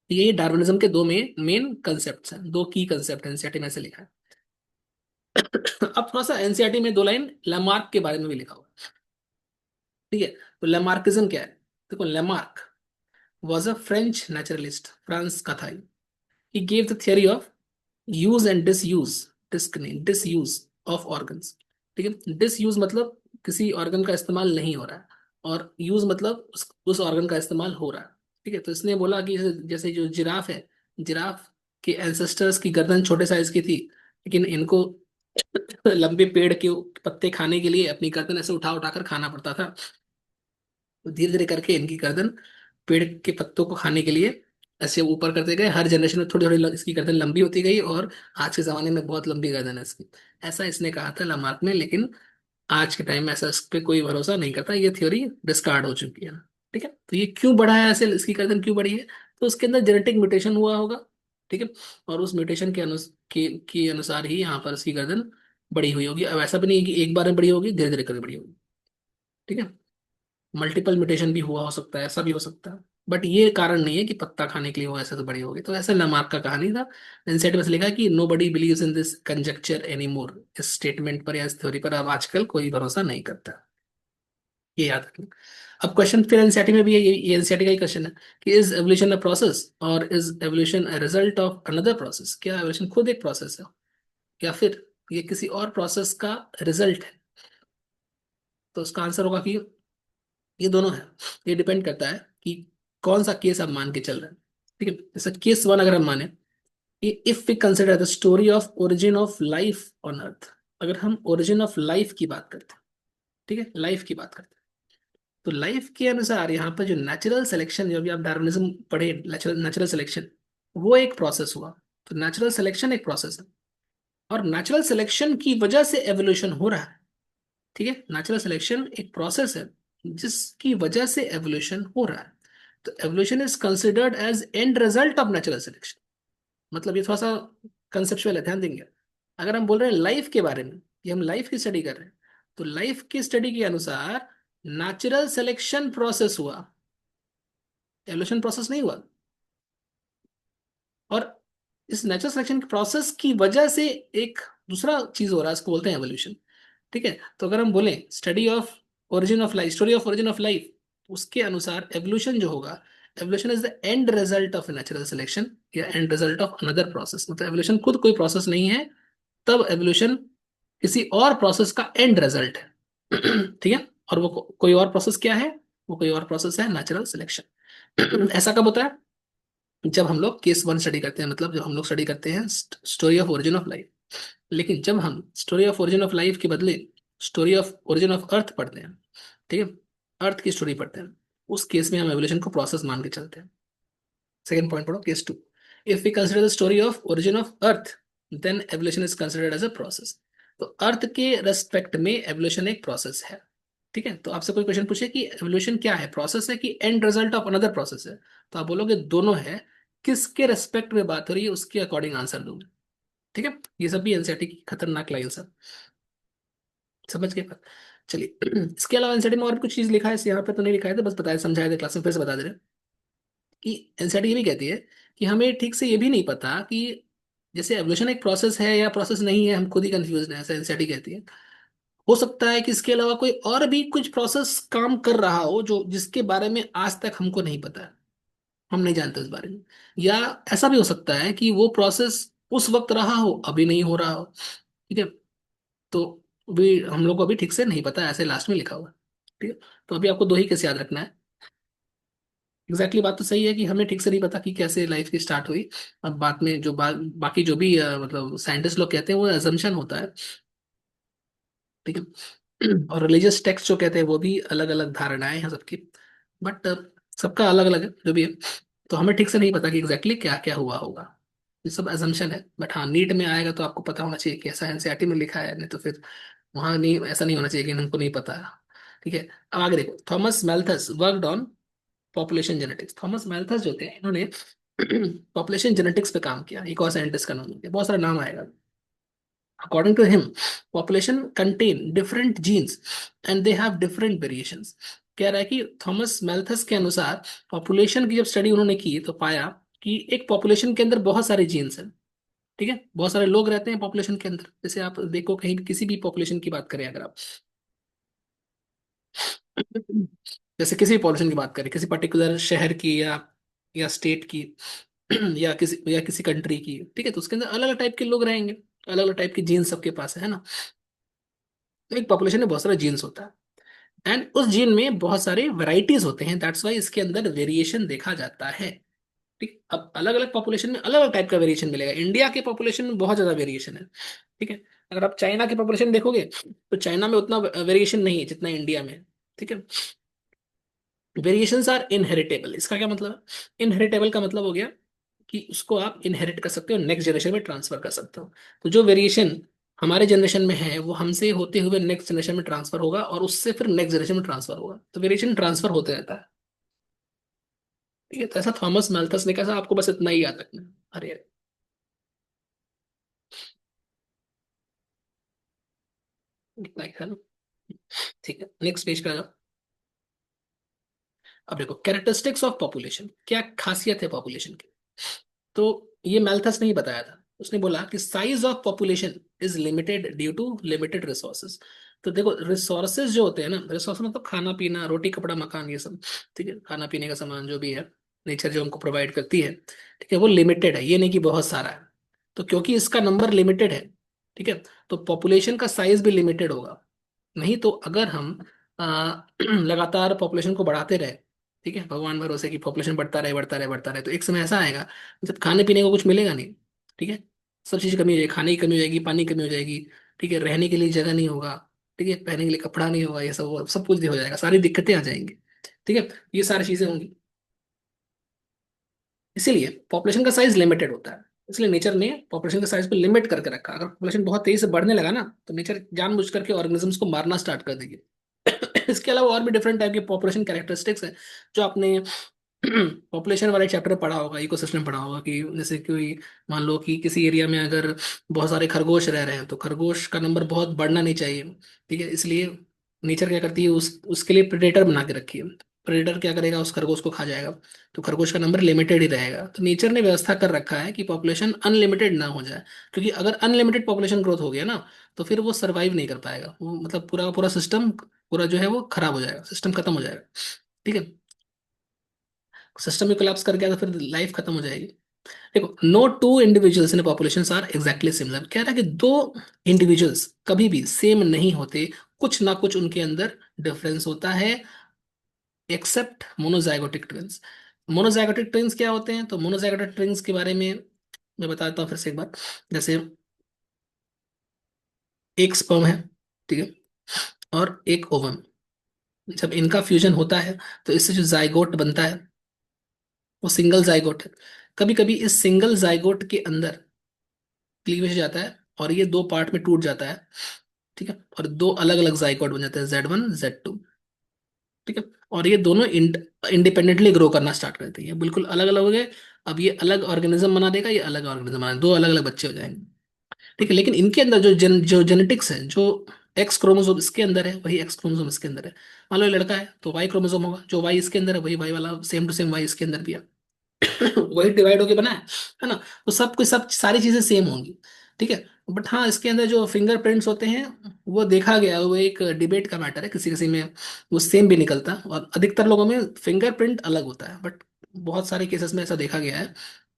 ये डार्विनिज्म के दो मेन कंसेप्ट हैं, दो की कंसेप्ट है, एनसीईआरटी में से लिखा है। अब थोड़ा सा एनसीईआरटी में 2 लाइन लैमार्क के बारे में भी लिखा हुआ है। ठीक है। तो लैमार्किज्म क्या है? देखो, Lamarck was a French naturalist, France का था। He gave the theory of use and disuse, disuse of organs. ठीक है। डिसयूज मतलब किसी ऑर्गन का इस्तेमाल नहीं हो रहा है, और यूज मतलब उस ऑर्गन का इस्तेमाल हो रहा है। ठीक है। तो इसने बोला कि जैसे जो जिराफ है, जिराफ के एंसेस्टर्स की गर्दन छोटे साइज की थी, लेकिन इनको लंबे पेड़ के पत्ते खाने के लिए अपनी गर्दन ऐसे उठा उठा कर खाना पड़ता था। तो धीरे धीरे करके इनकी गर्दन पेड़ के पत्तों को खाने के लिए ऐसे ऊपर करते गए, हर जनरेशन में थोड़ी थोड़ी इसकी गर्दन लंबी होती गई, और आज के जमाने में बहुत लंबी गर्दन है इसकी। ऐसा इसने कहा था लामार्क ने, लेकिन आज के टाइम में ऐसा इस पे कोई भरोसा नहीं करता, ये थ्योरी डिस्कार्ड हो चुकी है। ठीक है, तो ये क्यों बढ़ा है ऐसे, इसकी गर्दन क्यों बढ़ी है? तो उसके अंदर जेनेटिक म्यूटेशन हुआ होगा। ठीक है, और उस म्यूटेशन के अनुसार ही यहाँ पर इसकी गर्दन बड़ी हुई होगी। अब ऐसा भी नहीं है कि एक बार में बड़ी होगी, धीरे धीरे करके बड़ी होगी। ठीक है, मल्टीपल म्यूटेशन भी हुआ हो सकता है, ऐसा भी हो सकता है। बट ये कारण नहीं है कि पत्ता खाने के लिए वो ऐसे तो बड़ी होगी। तो ऐसा लमार्क का कहानी था। इनसेट बस लिखा कि nobody believes in this conjecture any more, इस स्टेटमेंट पर या इस थ्योरी पर अब आजकल कोई भरोसा नहीं करता। ये याद रखना। अब क्वेश्चन फिर एनसीईआरटी में भी है, ये एनसीईआरटी का ही क्वेश्चन है कि इज एवोल्यूशन अ प्रोसेस और is evolution a result of another process? क्या एवोल्यूशन खुद एक प्रोसेस है, या फिर ये किसी और प्रोसेस का रिजल्ट है? तो उसका आंसर होगा कि ये दोनों है। ये डिपेंड करता है कि कौन सा केस आप मान के चल रहे हैं। ठीक है, जैसे केस वन अगर हम माने कि if we consider the story of origin of life on earth, अगर हम ओरिजिन ऑफ लाइफ की बात करते हैं, ठीक है, लाइफ की बात करते हैं, तो लाइफ के अनुसार यहाँ पर जो नेचुरल सिलेक्शन, जो भी आप डार्विनिज्म पढ़े, नेचुरल नेचुरल सिलेक्शन, वो एक प्रोसेस हुआ। तो नेचुरल सिलेक्शन एक प्रोसेस है, और नेचुरल सिलेक्शन की वजह से एवोल्यूशन हो रहा है। ठीक है, नेचुरल सिलेक्शन एक प्रोसेस है जिसकी वजह से एवोल्यूशन हो रहा है। तो evolution is considered as end result of natural selection. मतलब ये थोड़ा सा कंसेप्चुअल है, ध्यान देंगे। अगर हम बोल रहे हैं लाइफ के बारे में, कि हम लाइफ की स्टडी कर रहे हैं, तो लाइफ की स्टडी के अनुसार नेचुरल सिलेक्शन प्रोसेस हुआ, एवोल्यूशन प्रोसेस नहीं हुआ। और इस नेचुरल सिलेक्शन के प्रोसेस की वजह से एक दूसरा चीज हो रहा है, इसको बोलते हैं एवोल्यूशन। ठीक है, तो अगर हम बोलें study of origin of life, story of origin of life, उसके अनुसार एवोल्यूशन जो होगा, evolution is the end result of natural selection या end result of another process. मतलब एवोल्यूशन खुद कोई प्रोसेस नहीं है, तब एवोल्यूशन किसी और प्रोसेस का एंड रिजल्ट है। ठीक है, और वो कोई और प्रोसेस क्या है? वो कोई और प्रोसेस है नेचुरल सिलेक्शन। ऐसा कब होता है? जब हम लोग केस वन स्टडी करते हैं, मतलब जब हम लोग स्टडी करते हैं story of origin of life. लेकिन जब हम story of origin of life के बदले स्टोरी ऑफ ओरिजिन ऑफ अर्थ पढ़ते हैं, ठीक है, अर्थ की स्टोरी पढ़ते हैं, उस केस में हम एवोल्यूशन को प्रोसेस मान के चलते हैं। सेकंड पॉइंट पढ़ो, case two. If we consider the story of origin of earth, then evolution is considered as a process. तो अर्थ के रेस्पेक्ट में एवोल्यूशन एक प्रोसेस है। ठीक है, तो आपसे कोई क्वेश्चन पूछे कि एवोल्यूशन क्या है, प्रोसेस है कि and result of another process है, तो आप बोलोगे दोनों है। किसके रेस्पेक्ट में बात हो रही है उसके अकॉर्डिंग आंसर दूंगा। ठीक है, ये सब भी एनसीईआरटी की खतरनाक लाइन सब, समझ गए बात? चलिए, इसके अलावा एनसीईआरटी में और भी कुछ चीज लिखा है, यहाँ पे तो नहीं लिखा है, तो बस बताया समझाया था क्लास में, फिर से बता दे रहे हैं कि एनसीईआरटी ये भी कहती है कि हमें ठीक से ये भी नहीं पता कि जैसे एवोल्यूशन एक प्रोसेस है या प्रोसेस नहीं है, हम खुद ही कंफ्यूज हैं, ऐसा एनसीईआरटी कहती है। हो सकता है कि इसके अलावा कोई और भी कुछ प्रोसेस काम कर रहा हो जो जिसके बारे में आज तक हमको नहीं पता है, हम नहीं जानते उस बारे में। या ऐसा भी हो सकता है कि वो प्रोसेस उस वक्त रहा हो, अभी नहीं हो रहा हो। ठीक है, तो भी हम लोग को अभी ठीक से नहीं पता, ऐसे लास्ट में लिखा हुआ है। ठीक है, तो अभी आपको दो ही केस याद रखना है। एग्जैक्टली बात तो सही है कि हमें ठीक से नहीं पता कि कैसे लाइफ की स्टार्ट हुई। अब बाद में जो बाकी जो भी मतलब साइंटिस्ट लोग कहते हैं वो एजम्पशन होता है। ठीक है, और रिलीजियस टेक्स्ट जो कहते हैं वो भी अलग अलग धारणाएं हैं सबकी। बट सबका अलग अलग है जो भी है। तो हमें ठीक से नहीं पता कि एग्जैक्टली क्या क्या हुआ होगा, ये सब एजम्पशन है। बट हाँ, नीट में आएगा तो आपको पता होना चाहिए कि ऐसा एनसीईआरटी में लिखा है, नहीं तो फिर वहां नहीं, ऐसा नहीं होना चाहिए कि हमको नहीं पता। ठीक है, अब आगे देखो, Thomas Malthus worked on population genetics. Thomas Malthus जो थे, इन्होंने पॉपुलेशन जेनेटिक्स पे काम किया। एक और साइंटिस्ट का नाम है, बहुत सारा नाम आएगा। According to him, population contain different genes and they have different variations. कह रहा है कि थॉमस मैल्थस के अनुसार पॉपुलेशन की जब स्टडी उन्होंने की तो पाया कि एक पॉपुलेशन के अंदर बहुत सारे जीन्स हैं। ठीक है, बहुत सारे लोग रहते हैं पॉपुलेशन के अंदर। जैसे आप देखो कहीं भी किसी भी पॉपुलेशन की बात करें अगर आप, जैसे किसी भी पॉपुलेशन की बात करें, किसी पर्टिकुलर शहर की या स्टेट की, या किसी कंट्री की, ठीक है, तो उसके अंदर अलग अलग टाइप के लोग रहेंगे, अलग अलग टाइप के जीन्स सबके पास है ना। तो एक पॉपुलेशन में बहुत सारा जीन्स होता है, एंड उस जीन में बहुत सारे वैरायटीज होते हैं, दैट्स वाई इसके अंदर वेरिएशन देखा जाता है। ठीक, अब अलग अलग पॉपुलेशन में अलग अलग टाइप का वेरिएशन मिलेगा। इंडिया के पॉपुलेशन में बहुत ज्यादा वेरिएशन है। ठीक है, अगर आप चाइना की पॉपुलेशन देखोगे तो चाइना में उतना वेरिएशन नहीं है जितना इंडिया में है। ठीक है, वेरिएशंस आर इनहेरिटेबल, इसका क्या मतलब है? इनहेरिटेबल का मतलब हो गया कि उसको आप इनहेरिट कर सकते हो, नेक्स्ट जनरेशन में ट्रांसफर कर सकते हो। तो जो वेरिएशन हमारे जनरेशन में है वो हमसे होते हुए नेक्स्ट जनरेशन में ट्रांसफर होगा, और उससे फिर नेक्स्ट जनरेशन में ट्रांसफर होगा। तो वेरिएशन ट्रांसफर होते रहता है। ठीक है, तो ऐसा थॉमस मैल्थस ने कहा, आपको बस इतना ही याद रखना है। अरे अरे, इतना ही था ना। ठीक है, नेक्स्ट पेज पे आ जाओ। अब देखो, कैरेक्टरिस्टिक्स ऑफ पॉपुलेशन, क्या खासियत है पॉपुलेशन की। तो ये मैल्थस ने ही बताया था। उसने बोला कि size of population is limited due to limited resources. तो देखो, रिसोर्सेज जो होते हैं ना, रिसोर्स मतलब खाना पीना, रोटी कपड़ा मकान, ये सब। ठीक है, खाना पीने का सामान जो भी है, नेचर जो हमको प्रोवाइड करती है, ठीक है, वो लिमिटेड है, ये नहीं कि बहुत सारा है। तो क्योंकि इसका नंबर लिमिटेड है, ठीक है, तो पॉपुलेशन का साइज भी लिमिटेड होगा। नहीं तो अगर हम लगातार पॉपुलेशन को बढ़ाते रहे, ठीक है, भगवान भरोसे की पॉपुलेशन बढ़ता रहे बढ़ता रहे बढ़ता रहे, तो एक समय ऐसा आएगा जब खाने पीने को कुछ मिलेगा नहीं। ठीक है, सब चीज़ कमी हो जाएगी, खाने की कमी हो जाएगी, पानी की कमी हो जाएगी। ठीक है, रहने के लिए जगह नहीं होगा। ठीक है, पहनने के लिए कपड़ा नहीं होगा, ये सब सब कुछ हो जाएगा, सारी दिक्कतें आ जाएंगी। ठीक है, ये सारी चीजें होंगी। इसीलिए पॉपुलेशन का साइज लिमिटेड होता है। इसलिए नेचर ने पॉपुलेशन के साइज को लिमिट करके रखा। अगर पॉपुलेशन बहुत तेजी से बढ़ने लगा ना, तो नेचर जानबूझ करके ऑर्गेनिजम्स को मारना स्टार्ट कर देगी। इसके अलावा और भी डिफरेंट टाइप के पॉपुलेशन कैरेक्टरिस्टिक्स हैं, जो आपने पॉपुलेशन वाले चैप्टर में पढ़ा होगा, इकोसिस्टम पढ़ा होगा। कि जैसे कोई, मान लो कि किसी एरिया में अगर बहुत सारे खरगोश रह रहे हैं, तो खरगोश का नंबर बहुत बढ़ना नहीं चाहिए। ठीक है, इसलिए नेचर क्या करती है, उसके लिए प्रेडेटर बना के रखी है। प्रेडेटर क्या करेगा, उस खरगोश को खा जाएगा। तो खरगोश का नंबर लिमिटेड ही रहेगा। तो नेचर ने व्यवस्था कर रखा है कि पॉपुलेशन अनलिमिटेड ना हो जाए। क्योंकि अगर अनलिमिटेड पॉपुलेशन ग्रोथ हो गया ना, तो फिर वो सरवाइव नहीं कर पाएगा। वो मतलब पूरा पूरा सिस्टम, पूरा जो है वो खराब हो जाएगा, सिस्टम खत्म हो जाएगा। ठीक है, सिस्टम में कोलैप्स कर गया तो फिर लाइफ खत्म हो जाएगी। देखो, no two individuals in population are exactly similar. कह रहा है कि दो इंडिविजुअल्स कभी भी सेम नहीं होते, कुछ ना कुछ उनके अंदर डिफरेंस होता है, except monozygotic twins. Monozygotic twins क्या होते हैं? तो मोनोजाइगोटिक ट्विंस के बारे में मैं बताता हूँ फिर से एक बार। जैसे एक स्पर्म है, ठीक है, और एक ओवम। जब इनका फ्यूजन होता है, तो इससे जो जाइगोट बनता है, वो सिंगल जाइगोट है। कभी कभी इस सिंगल जाइगोट के अंदर क्लीवेज हो जाता है, और ये दो पार्ट में टूट जाता है। ठीक है, और दो अलग अलग जाइगोट बन जाते हैं, Z1 Z2। ठीक है, और ये दोनों इंडिपेंडेंटली ग्रो करना स्टार्ट करते हैं, ये बिल्कुल अलग अलग हो गए। अब ये अलग ऑर्गेनिज्म बना देगा, ये अलग ऑर्गेनिज्म बना, दो अलग अलग बच्चे हो जाएंगे। ठीक है, लेकिन इनके अंदर जो जेनेटिक्स है, जो एक्स क्रोमोसोम इसके अंदर है, वही एक्स क्रोमोसोम इसके अंदर है। मान लो ये लड़का है, तो वाई क्रोमोसोम होगा, जो वाई इसके अंदर है वही वाई वाला सेम टू सेम वाई इसके अंदर भी है। वही डिवाइड होके बना है ना। तो सब कुछ, सब सारी चीजें सेम होंगी। ठीक है, बट हाँ, इसके अंदर जो फिंगरप्रिंट्स होते हैं, वो देखा गया, वो एक डिबेट का मैटर है। किसी किसी में वो सेम भी निकलता है, और अधिकतर लोगों में फिंगरप्रिंट अलग होता है, बट बहुत सारे केसेस में ऐसा देखा गया है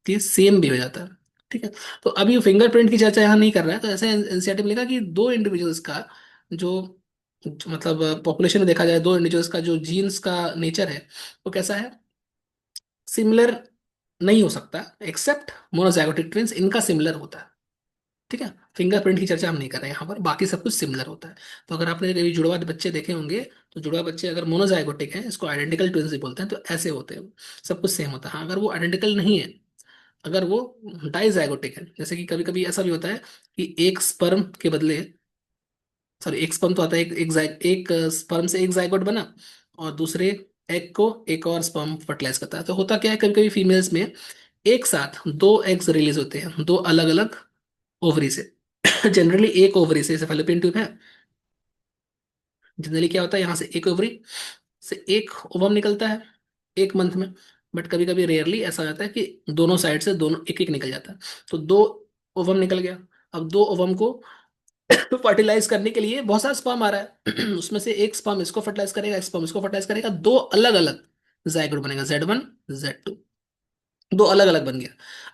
कि सेम भी हो जाता है। ठीक है, तो अभी फिंगरप्रिंट की चर्चा यहाँ नहीं कर रहा है। तो ऐसे एनसीईआरटी में लिखा कि दो इंडिविजुअल्स का जो मतलब पॉपुलेशन में देखा जाए, दो इंडिविजुअल्स का जो जीन्स का नेचर है, वो कैसा है, सिमिलर नहीं हो सकता, एक्सेप्ट मोनोजाइगोटिक ट्विंस, इनका सिमिलर होता है। ठीक है, फिंगरप्रिंट की चर्चा हम नहीं कर रहे हैं यहाँ पर, बाकी सब कुछ सिमिलर होता है। तो अगर आपने कभी जुड़वा बच्चे देखे होंगे, तो जुड़वा बच्चे अगर मोनोजाइगोटिक हैं, इसको आइडेंटिकल ट्विंस भी बोलते हैं, तो ऐसे होते हैं, सब कुछ सेम होता है। हाँ, अगर वो आइडेंटिकल नहीं है, अगर वो डाइजाइगोटिक है, जैसे कि कभी कभी ऐसा भी होता है कि एक स्पर्म के बदले, सॉरी, एक स्पर्म तो आता है, एक स्पर्म से एक जाइगोट बना, और दूसरे एग को एक और स्पर्म फर्टिलाइज करता है। तो होता क्या है, कभी कभी फीमेल्स में एक साथ दो एग्स रिलीज होते हैं, दो अलग अलग ओवरी से। जनरली एक ओवरी से, जैसे फैलोपियन ट्यूब है, जनरली क्या होता है, यहाँ से एक ओवरी से एक ओवम निकलता है एक मंथ में। बट कभी कभी रेयरली ऐसा होता है कि दोनों साइड से दोनों एक एक निकल जाता है। तो दो ओवम निकल गया। अब दो ओवम को फर्टिलाइज करने के लिए बहुत सारा स्पर्म आ रहा है। उसमें से एक स्पर्म इसको फर्टिलाइज करेगा, एक स्पर्म इसको फर्टिलाइज करेगा, दो अलग अलग जाइगोट बनेगा, Z1 Z2। दो अलग अलग बन गया।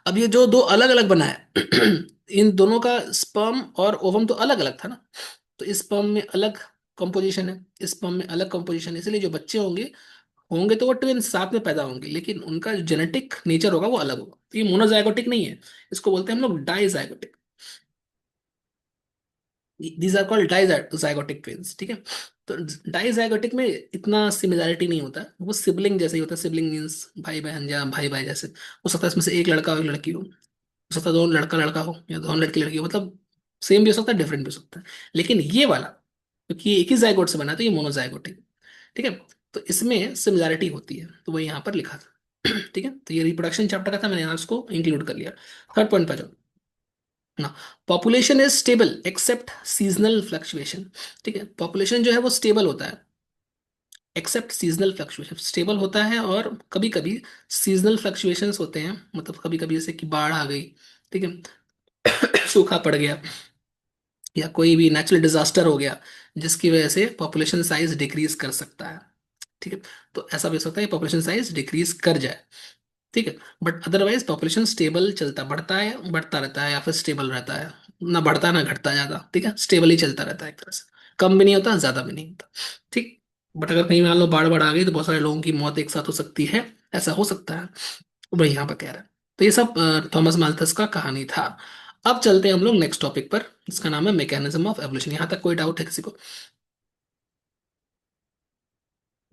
अब ये जो दो अलग अलग बना है, इन दोनों का स्पर्म और ओवम तो अलग अलग था ना। तो इस स्पर्म में अलग कंपोजिशन है, इस स्पर्म में अलग कंपोजिशन है, इसलिए जो बच्चे होंगे, होंगे तो वो ट्विन साथ में पैदा होंगे, लेकिन उनका जो जेनेटिक नेचर होगा वो अलग होगा। तो ये मोनोजाइगोटिक नहीं है, इसको बोलते हैं हम लोग dizygotic. These are called dizygotic twins. ठीक है, तो डाइजाइगोटिक में इतना सिमिलैरिटी नहीं होता, वो सिबलिंग जैसे ही होता है। सिबलिंग मीन्स भाई बहन या भाई भाई जैसे। हो सकता है इसमें से एक लड़का हो एक लड़की हो सकता है दोनों लड़का लड़का हो या दोनों लड़की लड़की हो, मतलब सेम भी हो सकता है डिफरेंट भी हो सकता है। लेकिन ये वाला क्योंकि ये एक ही जाइगोट से बना है तो ये मोनोजाइगोटिक। ठीक है। तो इसमें सिमिलैरिटी होती है तो वो यहाँ पर लिखा था। ठीक है, तो ये रिप्रोडक्शन चैप्टर का था, मैंने यहाँ उसको इंक्लूड कर लिया। थर्ड पॉइंट पर जाओ ना। Population is stable except seasonal fluctuation. ठीक है, पॉपुलेशन जो है वो स्टेबल होता है एक्सेप्ट सीजनल फ्लक्चुएशन। स्टेबल होता है और कभी कभी सीजनल फ्लक्चुएशंस होते हैं, मतलब कभी कभी जैसे कि बाढ़ आ गई, ठीक है, सूखा पड़ गया या कोई भी नेचुरल डिजास्टर हो गया जिसकी वजह से पॉपुलेशन साइज डिक्रीज कर सकता है। ठीक है, तो ऐसा भी हो सकता है पॉपुलेशन साइज डिक्रीज कर जाए। ठीक है, बट अदरवाइज पॉपुलेशन स्टेबल चलता बढ़ता है बढ़ता रहता है या फिर स्टेबल रहता है, ना बढ़ता ना घटता ज्यादा। ठीक है, स्टेबल ही चलता रहता है एक तरह से, कम भी नहीं होता ज्यादा भी नहीं होता। ठीक। बट अगर कहीं मान लो बाढ़ बाढ़ आ गई तो बहुत सारे लोगों की मौत एक साथ हो सकती है, ऐसा हो सकता है। वही यहाँ पर कह रहा है। तो ये सब थॉमस माल्थस का कहानी था। अब चलते हैं हम लोग नेक्स्ट टॉपिक पर, इसका नाम है मैकेनिज्म ऑफ एवोल्यूशन। यहाँ तक कोई डाउट है किसी को?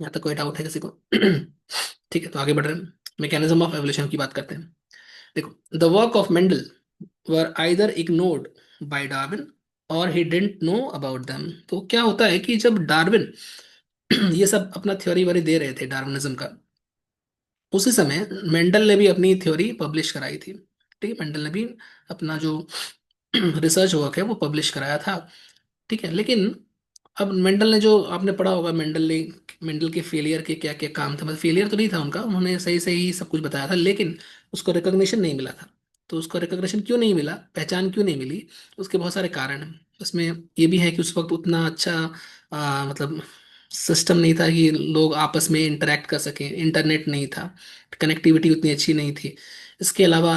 यहाँ तक कोई डाउट है किसी को? ठीक है, तो आगे बढ़ रहे हैं, मैकेनिज्म ऑफ एवोल्यूशन की बात करते हैं। देखो, the work of Mendel were either ignored by Darwin और he didn't know about them. तो क्या होता है कि जब डार्विन ये सब अपना थ्योरी वरी दे रहे थे डार्विनिज्म का, उसी समय मेंडल ने भी अपनी थ्योरी पब्लिश कराई थी। ठीक है, मेंडल ने भी अपना जो रिसर्च वर्क है वो पब्लिश कराया था। ठीक है, लेकिन अब मेंडल ने जो आपने पढ़ा होगा, मेंडल के फेलियर के क्या क्या काम थे, मतलब फेलियर तो नहीं था उनका, उन्होंने सही सही सब कुछ बताया था, लेकिन उसको रिकॉग्निशन नहीं मिला था। तो उसको रिकॉग्निशन क्यों नहीं मिला, पहचान क्यों नहीं मिली, उसके बहुत सारे कारण हैं। उसमें ये भी है कि उस वक्त उतना अच्छा मतलब सिस्टम नहीं था कि लोग आपस में इंटरेक्ट कर सकें, इंटरनेट नहीं था, कनेक्टिविटी उतनी अच्छी नहीं थी। इसके अलावा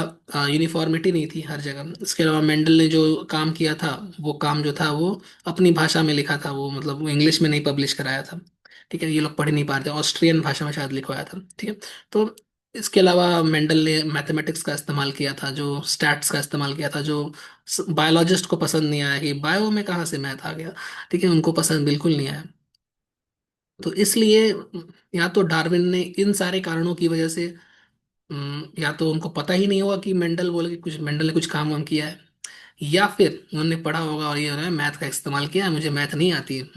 यूनिफॉर्मिटी नहीं थी हर जगह। इसके अलावा मेंडल ने जो काम किया था, वो काम जो था वो अपनी भाषा में लिखा था, वो मतलब वो इंग्लिश में नहीं पब्लिश कराया था। ठीक है, ये लोग पढ़ नहीं पा रहे थे, ऑस्ट्रियन भाषा में शायद लिखवाया था। ठीक है, तो इसके अलावा मेंडल ने मैथमेटिक्स का इस्तेमाल किया था, जो स्टैट्स का इस्तेमाल किया था, जो बायोलॉजिस्ट को पसंद नहीं आया कि बायो में कहाँ से मैथ आ गया। ठीक है, उनको पसंद बिल्कुल नहीं आया। तो इसलिए या तो डार्विन ने इन सारे कारणों की वजह से या तो उनको पता ही नहीं होगा कि मेंडल ने कुछ काम वाम किया है, या फिर उन्होंने पढ़ा होगा और ये उन्होंने मैथ का इस्तेमाल किया, मुझे मैथ नहीं आती है,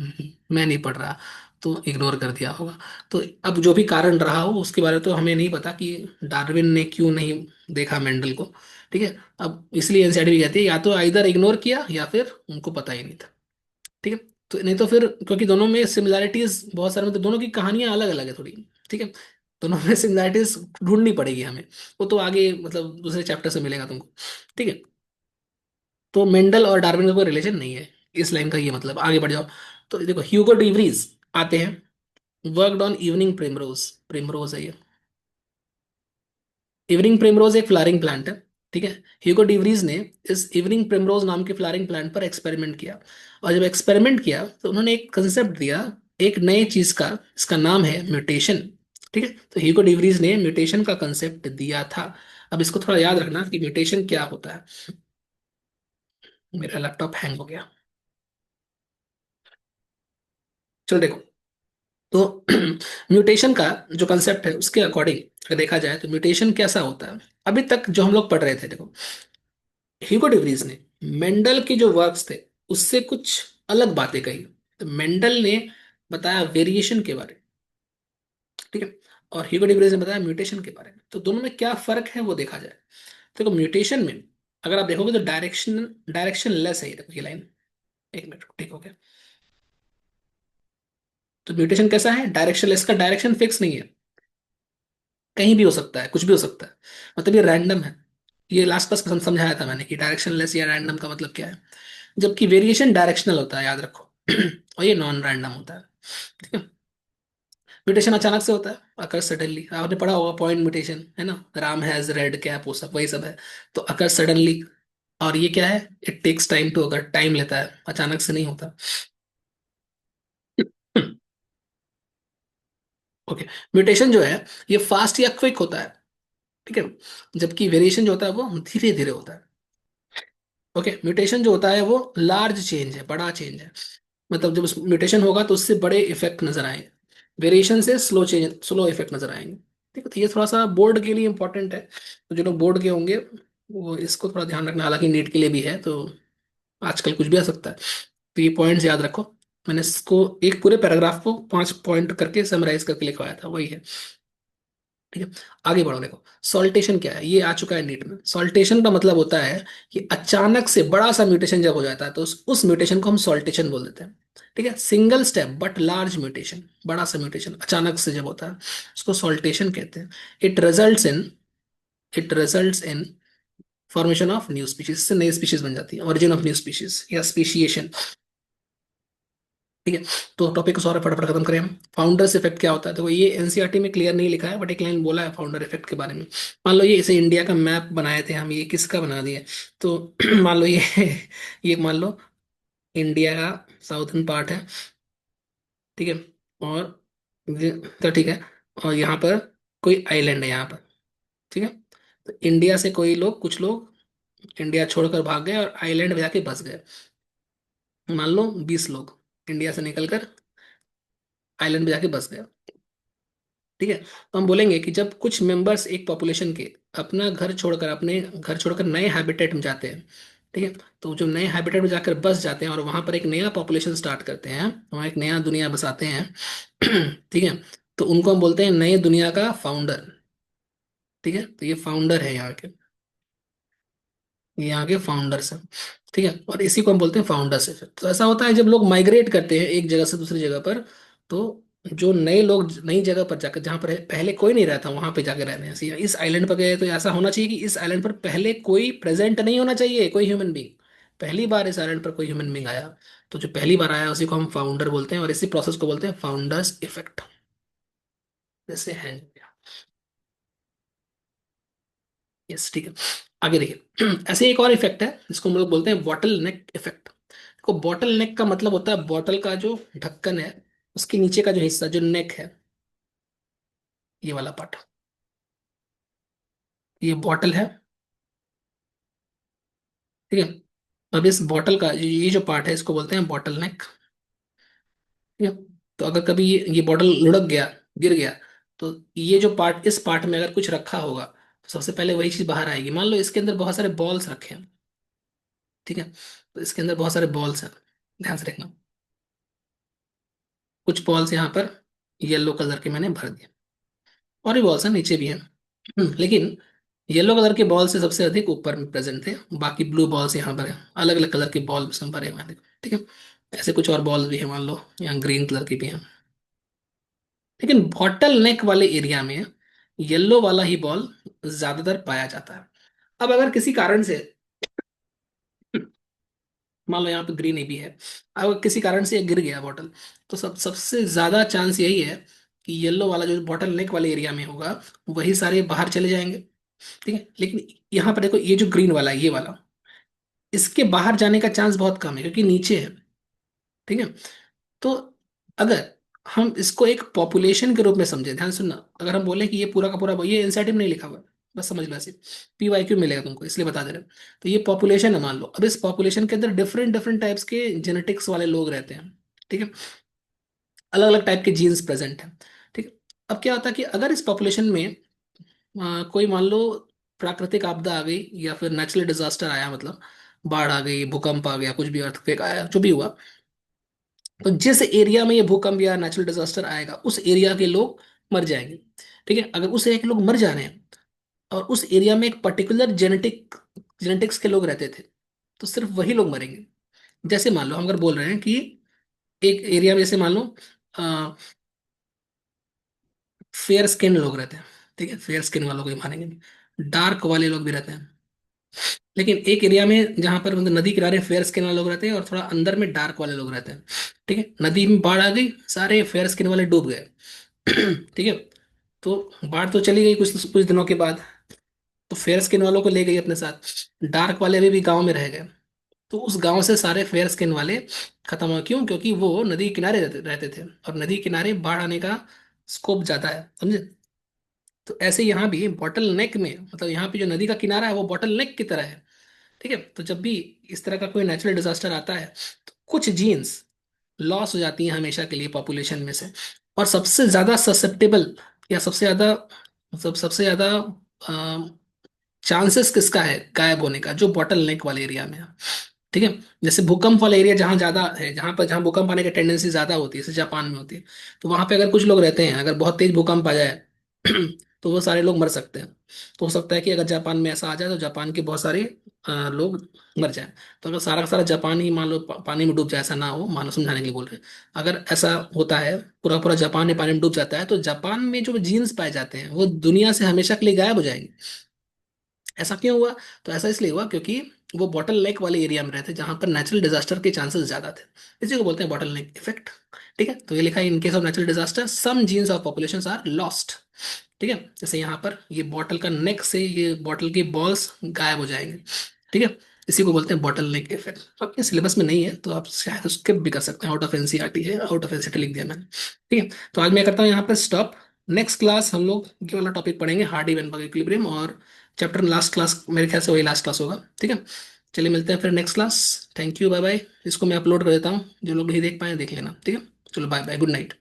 मैं नहीं पढ़ रहा, तो इग्नोर कर दिया होगा। तो अब जो भी कारण रहा हो उसके बारे में तो हमें नहीं पता कि डार्विन ने क्यों नहीं देखा मेंडल को। ठीक है, अब इसलिए एनसीईआरटी भी कहती है या तो इधर इग्नोर किया या फिर उनको पता ही नहीं था। ठीक है, तो नहीं तो फिर क्योंकि दोनों में सिमिलैरिटीज बहुत सारे, मतलब दोनों की कहानियां अलग अलग है थोड़ी। ठीक है, दोनों में सिमिलैरिटीज ढूंढनी पड़ेगी हमें, वो तो आगे मतलब दूसरे चैप्टर से मिलेगा तुमको। ठीक है, तो मेंडल और डार्विन का कोई रिलेशन नहीं है, इस लाइन का ये मतलब। आगे बढ़ जाओ, तो देखो ह्यूगो डिवरीज आते हैं, worked on evening primrose. Primrose है ये, इवनिंग प्रिमरोज एक फ्लावरिंग प्लांट है। ठीक है, ह्यूगो डिवरीज ने इस इवनिंग प्रिमरोज नाम के फ्लावरिंग प्लांट पर एक्सपेरिमेंट किया, और जब एक्सपेरिमेंट किया तो उन्होंने एक कंसेप्ट दिया एक नए चीज का, इसका नाम है म्यूटेशन। ठीक है, तो ह्यूगो डिवरीज ने म्यूटेशन का कंसेप्ट दिया था। अब इसको थोड़ा याद रखना कि म्यूटेशन क्या होता है। मेरा लैपटॉप हैंग हो गया। चलो देखो, तो म्यूटेशन का जो कंसेप्ट है उसके अकॉर्डिंग अगर देखा जाए तो म्यूटेशन कैसा होता है, अभी तक जो हम लोग पढ़ रहे थे, देखो ह्यूगो डिवरीज ने मेंडल के जो वर्क्स थे उससे कुछ अलग बातें कही। तो मेंडल ने बताया वेरिएशन के बारे में, ठीक है, और ह्यूगो डिवरीज ने बताया म्यूटेशन के बारे में। तो दोनों में क्या फर्क है वो देखा जाए। देखो म्यूटेशन में अगर आप देखोगे तो डायरेक्शन लेस है ये, देखो ये लाइन। एक मिनट ठीक हो गया। तो म्यूटेशन कैसा है, डायरेक्शन लेस, का डायरेक्शन फिक्स नहीं है, कहीं भी हो सकता है, कुछ भी हो सकता है, मतलब ये रैंडम है। ये लास्ट क्लास में समझाया था मैंने कि डायरेक्शनलेस या रैंडम का मतलब क्या है। जबकि वेरिएशन डायरेक्शनल होता है, याद रखो। और ये नॉन रैंडम होता है। ठीक है, म्यूटेशन अचानक से होता है, अकर सडनली, आपने पढ़ा होगा पॉइंट म्यूटेशन है ना, राम हैज रेड कैप, वो सब वही सब है। तो अकर सडनली, और ये क्या है, इट टेक्स टाइम टू अगर, टाइम लेता है, अचानक से नहीं होता। ओके, म्यूटेशन जो है ये फास्ट या क्विक होता है। ठीक है, जबकि वेरिएशन जो होता है वो धीरे धीरे होता है। ओके, म्यूटेशन जो होता है वो लार्ज चेंज है, बड़ा चेंज है। मतलब जब म्यूटेशन होगा तो उससे बड़े इफेक्ट नजर आएंगे, वेरिएशन से स्लो इफेक्ट नजर आएंगे। ठीक है, तो ये थोड़ा सा बोर्ड के लिए इंपॉर्टेंट है, तो जो लोग बोर्ड के होंगे वो इसको थोड़ा ध्यान रखना, हालांकि नीट के लिए भी है, तो आजकल कुछ भी आ सकता है। तो ये पॉइंट्स याद रखो। मैंने इसको एक पूरे पैराग्राफ को 5 पॉइंट करके समराइज करके लिखवाया था, वही है। ठीक है, आगे बढ़ो। देखो सॉल्टेशन क्या है, ये आ चुका है नीट में। सॉल्टेशन का मतलब होता है कि अचानक से बड़ा सा म्यूटेशन जब हो जाता है तो उस म्यूटेशन को हम सॉल्टेशन बोल देते हैं। ठीक है, single step but large mutation, बड़ा सा म्यूटेशन अचानक से जब होता है उसको सॉल्टेशन कहते हैं। It results in it results in formation of new species, इससे नई स्पीशीज बन जाती है, ओरिजिन ऑफ न्यू स्पीशीज या स्पीशिएशन। ठीक है, तो टॉपिक को सारा फटाफट खत्म करें हम। फाउंडर्स इफेक्ट क्या होता है, देखो ये एनसीईआरटी में क्लियर नहीं लिखा है, बट एक लाइन बोला है फाउंडर इफेक्ट के बारे में। मान लो ये इसे इंडिया का मैप बनाए थे हम, ये किसका बना दिए, तो मान लो ये मान लो इंडिया का साउथर्न पार्ट है। ठीक है, और तो ठीक है, और यहाँ पर कोई आइलैंड है यहाँ पर। ठीक है, तो इंडिया से कोई लोग, कुछ लोग इंडिया छोड़कर भाग गए और आइलैंड में जाके बस गए। मान लो 20 लोग इंडिया से निकलकर आइलैंड में जाके बस गए। ठीक है, तो हम बोलेंगे कि जब कुछ मेंबर्स एक पॉपुलेशन के अपने घर छोड़कर नए हैबिटेट में जाते हैं। ठीक है, तो जो नए हैबिटेट में जाकर बस जाते हैं और वहां पर एक नया पॉपुलेशन स्टार्ट करते हैं, वहां एक नया दुनिया बसाते हैं। ठीक है, तो उनको हम बोलते हैं नए दुनिया का फाउंडर। ठीक है, तो ये फाउंडर है यहाँ के, ये आगे फाउंडर्स हैं। ठीक है, और इसी को हम बोलते हैं फाउंडर्स इफेक्ट। तो ऐसा होता है जब लोग माइग्रेट करते हैं एक जगह से दूसरी जगह पर, तो जो नए लोग नई जगह पर जाकर, जहाँ पर पहले कोई नहीं रहता वहां पे जाकर रहने हैं, ऐसे इस आइलैंड पर गए तो ऐसा होना चाहिए कि इस आइलैंड पर पहले कोई प्रेजेंट नहीं होना चाहिए, कोई ह्यूमन बींग। पहली बार इस आइलैंड पर कोई ह्यूमन बींग आया, तो जो पहली बार आया उसी को हम फाउंडर बोलते हैं, और इसी प्रोसेस को बोलते हैं फाउंडर्स इफेक्ट। जैसे है। यस, ठीक है, आगे देखिए। ऐसे एक और इफेक्ट है जिसको हम लोग बोलते हैं बॉटल नेक इफेक्ट। देखो बॉटल नेक का मतलब होता है बॉटल का जो ढक्कन है, उसके नीचे का जो हिस्सा, जो नेक है, ये वाला पार्ट, ये बॉटल है। ठीक है, अब इस बॉटल का ये जो पार्ट है इसको बोलते हैं बॉटल नेक। ठीक है, तो अगर कभी ये बॉटल लुढ़क गया, गिर गया, तो ये जो पार्ट, इस पार्ट में अगर कुछ रखा होगा तो सबसे पहले वही चीज बाहर आएगी। मान लो इसके अंदर बहुत सारे बॉल्स रखे हैं। ठीक है, तो इसके अंदर बहुत सारे बॉल्स हैं, ध्यान से देखना। कुछ बॉल्स यहाँ पर येलो कलर के मैंने भर दिए, और भी बॉल्स हैं नीचे भी हैं। लेकिन येलो कलर के बॉल से सबसे अधिक ऊपर में प्रेजेंट थे, बाकी ब्लू बॉल्स यहाँ पर हैं, अलग अलग कलर के बॉल इसमें भरे हुए हैं देखो। ठीक है, ऐसे कुछ और बॉल्स भी हैं, मान लो यहाँ ग्रीन कलर की भी हैं। लेकिन बॉटल नेक वाले एरिया में येलो वाला ही बॉल ज्यादातर पाया जाता है। अब अगर किसी कारण से, मान लो यहाँ पे ग्रीन ए भी है, अगर किसी कारण से ये गिर गया बॉटल, तो सबसे ज्यादा चांस यही है कि येलो वाला जो बॉटल नेक वाले एरिया में होगा वही सारे बाहर चले जाएंगे। ठीक है, लेकिन यहाँ पर देखो ये जो ग्रीन वाला है, ये वाला, इसके बाहर जाने का चांस बहुत कम है क्योंकि नीचे है। ठीक है, तो अगर हम इसको एक पॉपुलेशन के रूप में समझे, ध्यान सुनना, अगर हम बोले कि ये पूरा का पूरा, ये एनसीईआरटी में नहीं लिखा हुआ है, बस समझ लो ऐसे, पीवाईक्यू मिलेगा तुमको इसलिए बता दे रहे हैं। तो ये पॉपुलेशन है मान लो, अब इस पॉपुलेशन के अंदर डिफरेंट डिफरेंट टाइप्स के जेनेटिक्स वाले लोग रहते हैं। ठीक है, अलग अलग टाइप के जीन्स प्रेजेंट हैं। ठीक है, अब क्या होता है कि अगर इस पॉपुलेशन में कोई मान लो प्राकृतिक आपदा आ गई या फिर नेचुरल डिजास्टर आया, मतलब बाढ़ आ गई, भूकंप आ गया, कुछ भी अर्थक्वेक आया, जो भी हुआ, तो जिस एरिया में ये भूकंप या नेचुरल डिजास्टर आएगा उस एरिया के लोग मर जाएंगे। ठीक है, अगर उस एरिया के लोग मर जा रहे हैं और उस एरिया में एक पर्टिकुलर जेनेटिक्स के लोग रहते थे, तो सिर्फ वही लोग मरेंगे। जैसे मान लो हम अगर बोल रहे हैं कि एक एरिया में, जैसे मान लो फेयर स्किन लोग रहते हैं। ठीक है, फेयर स्किन वालों को ही मानेंगे, डार्क वाले लोग भी रहते हैं। लेकिन एक एरिया में जहां पर मतलब नदी किनारे फेयर स्किन वाले लोग रहते हैं और थोड़ा अंदर में डार्क वाले लोग रहते हैं। ठीक है, नदी में बाढ़ आ गई, सारे फेयर स्किन वाले डूब गए। ठीक है, तो बाढ़ तो चली गई कुछ कुछ दिनों के बाद, तो फेयर स्किन वालों को ले गई अपने साथ, डार्क वाले भी गांव में रह गए। तो उस गांव से सारे फेयर स्किन वाले खत्म हो, क्यों? क्योंकि वो नदी किनारे रहते थे, और नदी किनारे बाढ़ आने का स्कोप ज्यादा है, समझे? तो ऐसे यहाँ भी बॉटल नेक में, मतलब यहाँ पे जो नदी का किनारा है वो बॉटल नेक की तरह है। ठीक है, तो जब भी इस तरह का कोई नेचुरल डिजास्टर आता है, तो कुछ जीन्स लॉस हो जाती हैं हमेशा के लिए पॉपुलेशन में से। और सबसे ज्यादा ससेप्टेबल, या सबसे ज्यादा, सबसे ज्यादा चांसेस किसका है गायब होने का, जो बॉटल नेक वाले एरिया में है। ठीक है। जैसे भूकंप वाला एरिया जहाँ ज्यादा है, जहाँ भूकंप आने की टेंडेंसी ज्यादा होती है, जैसे जापान में होती है, तो वहां पे अगर कुछ लोग रहते हैं, अगर बहुत तेज भूकंप आ जाए तो वो सारे लोग मर सकते हैं। तो हो सकता है कि अगर जापान में ऐसा आ जाए तो जापान के बहुत सारे लोग मर जाए। तो अगर सारा का सारा जापान ही मान लो पानी में डूब जाए, ऐसा ना हो, मान लो समझाने के लिए बोल रहे हैं, अगर ऐसा होता है, पूरा पूरा जापान ही पानी में डूब जाता है, तो जापान में जो जीन्स पाए जाते हैं वो दुनिया से हमेशा के लिए गायब हो जाएंगे। ऐसा क्यों हुआ? तो ऐसा इसलिए हुआ क्योंकि वो बॉटल नेक वाले एरिया में रहते, जहां पर नेचुरल डिजास्टर के चांसेस ज्यादा थे। इसी को बोलते हैं बॉटल नेक इफेक्ट। ठीक है। तो ये लिखा है, in case of natural disaster some genes of population are lost. ठीक है। जैसे यहाँ पर ये बॉटल का नेक से ये बॉटल के बॉल्स गायब हो जाएंगे। ठीक है। इसी को बोलते हैं बॉटल नेक इफेक्ट। आपके सिलेबस में नहीं है तो आप शायद स्किप भी कर सकते हैं, आउट ऑफ एनसीईआरटी है, आउट ऑफ एनसीईआरटी लिख दिया मैंने। ठीक है। तो आज मैं करता हूँ यहाँ पर स्टॉप। नेक्स्ट क्लास हम लोग ये वाला टॉपिक पढ़ेंगे, हार्डी वेनबर्ग इक्विलिब्रियम, और चैप्टर लास्ट क्लास मेरे ख्याल से वही लास्ट क्लास होगा। ठीक है। चलिए मिलते हैं फिर next class. Thank you, bye bye. इसको मैं अपलोड कर देता हूँ, जो लोग नहीं देख पाए देख लेना। ठीक है। चलो बाय बाय, गुड नाइट।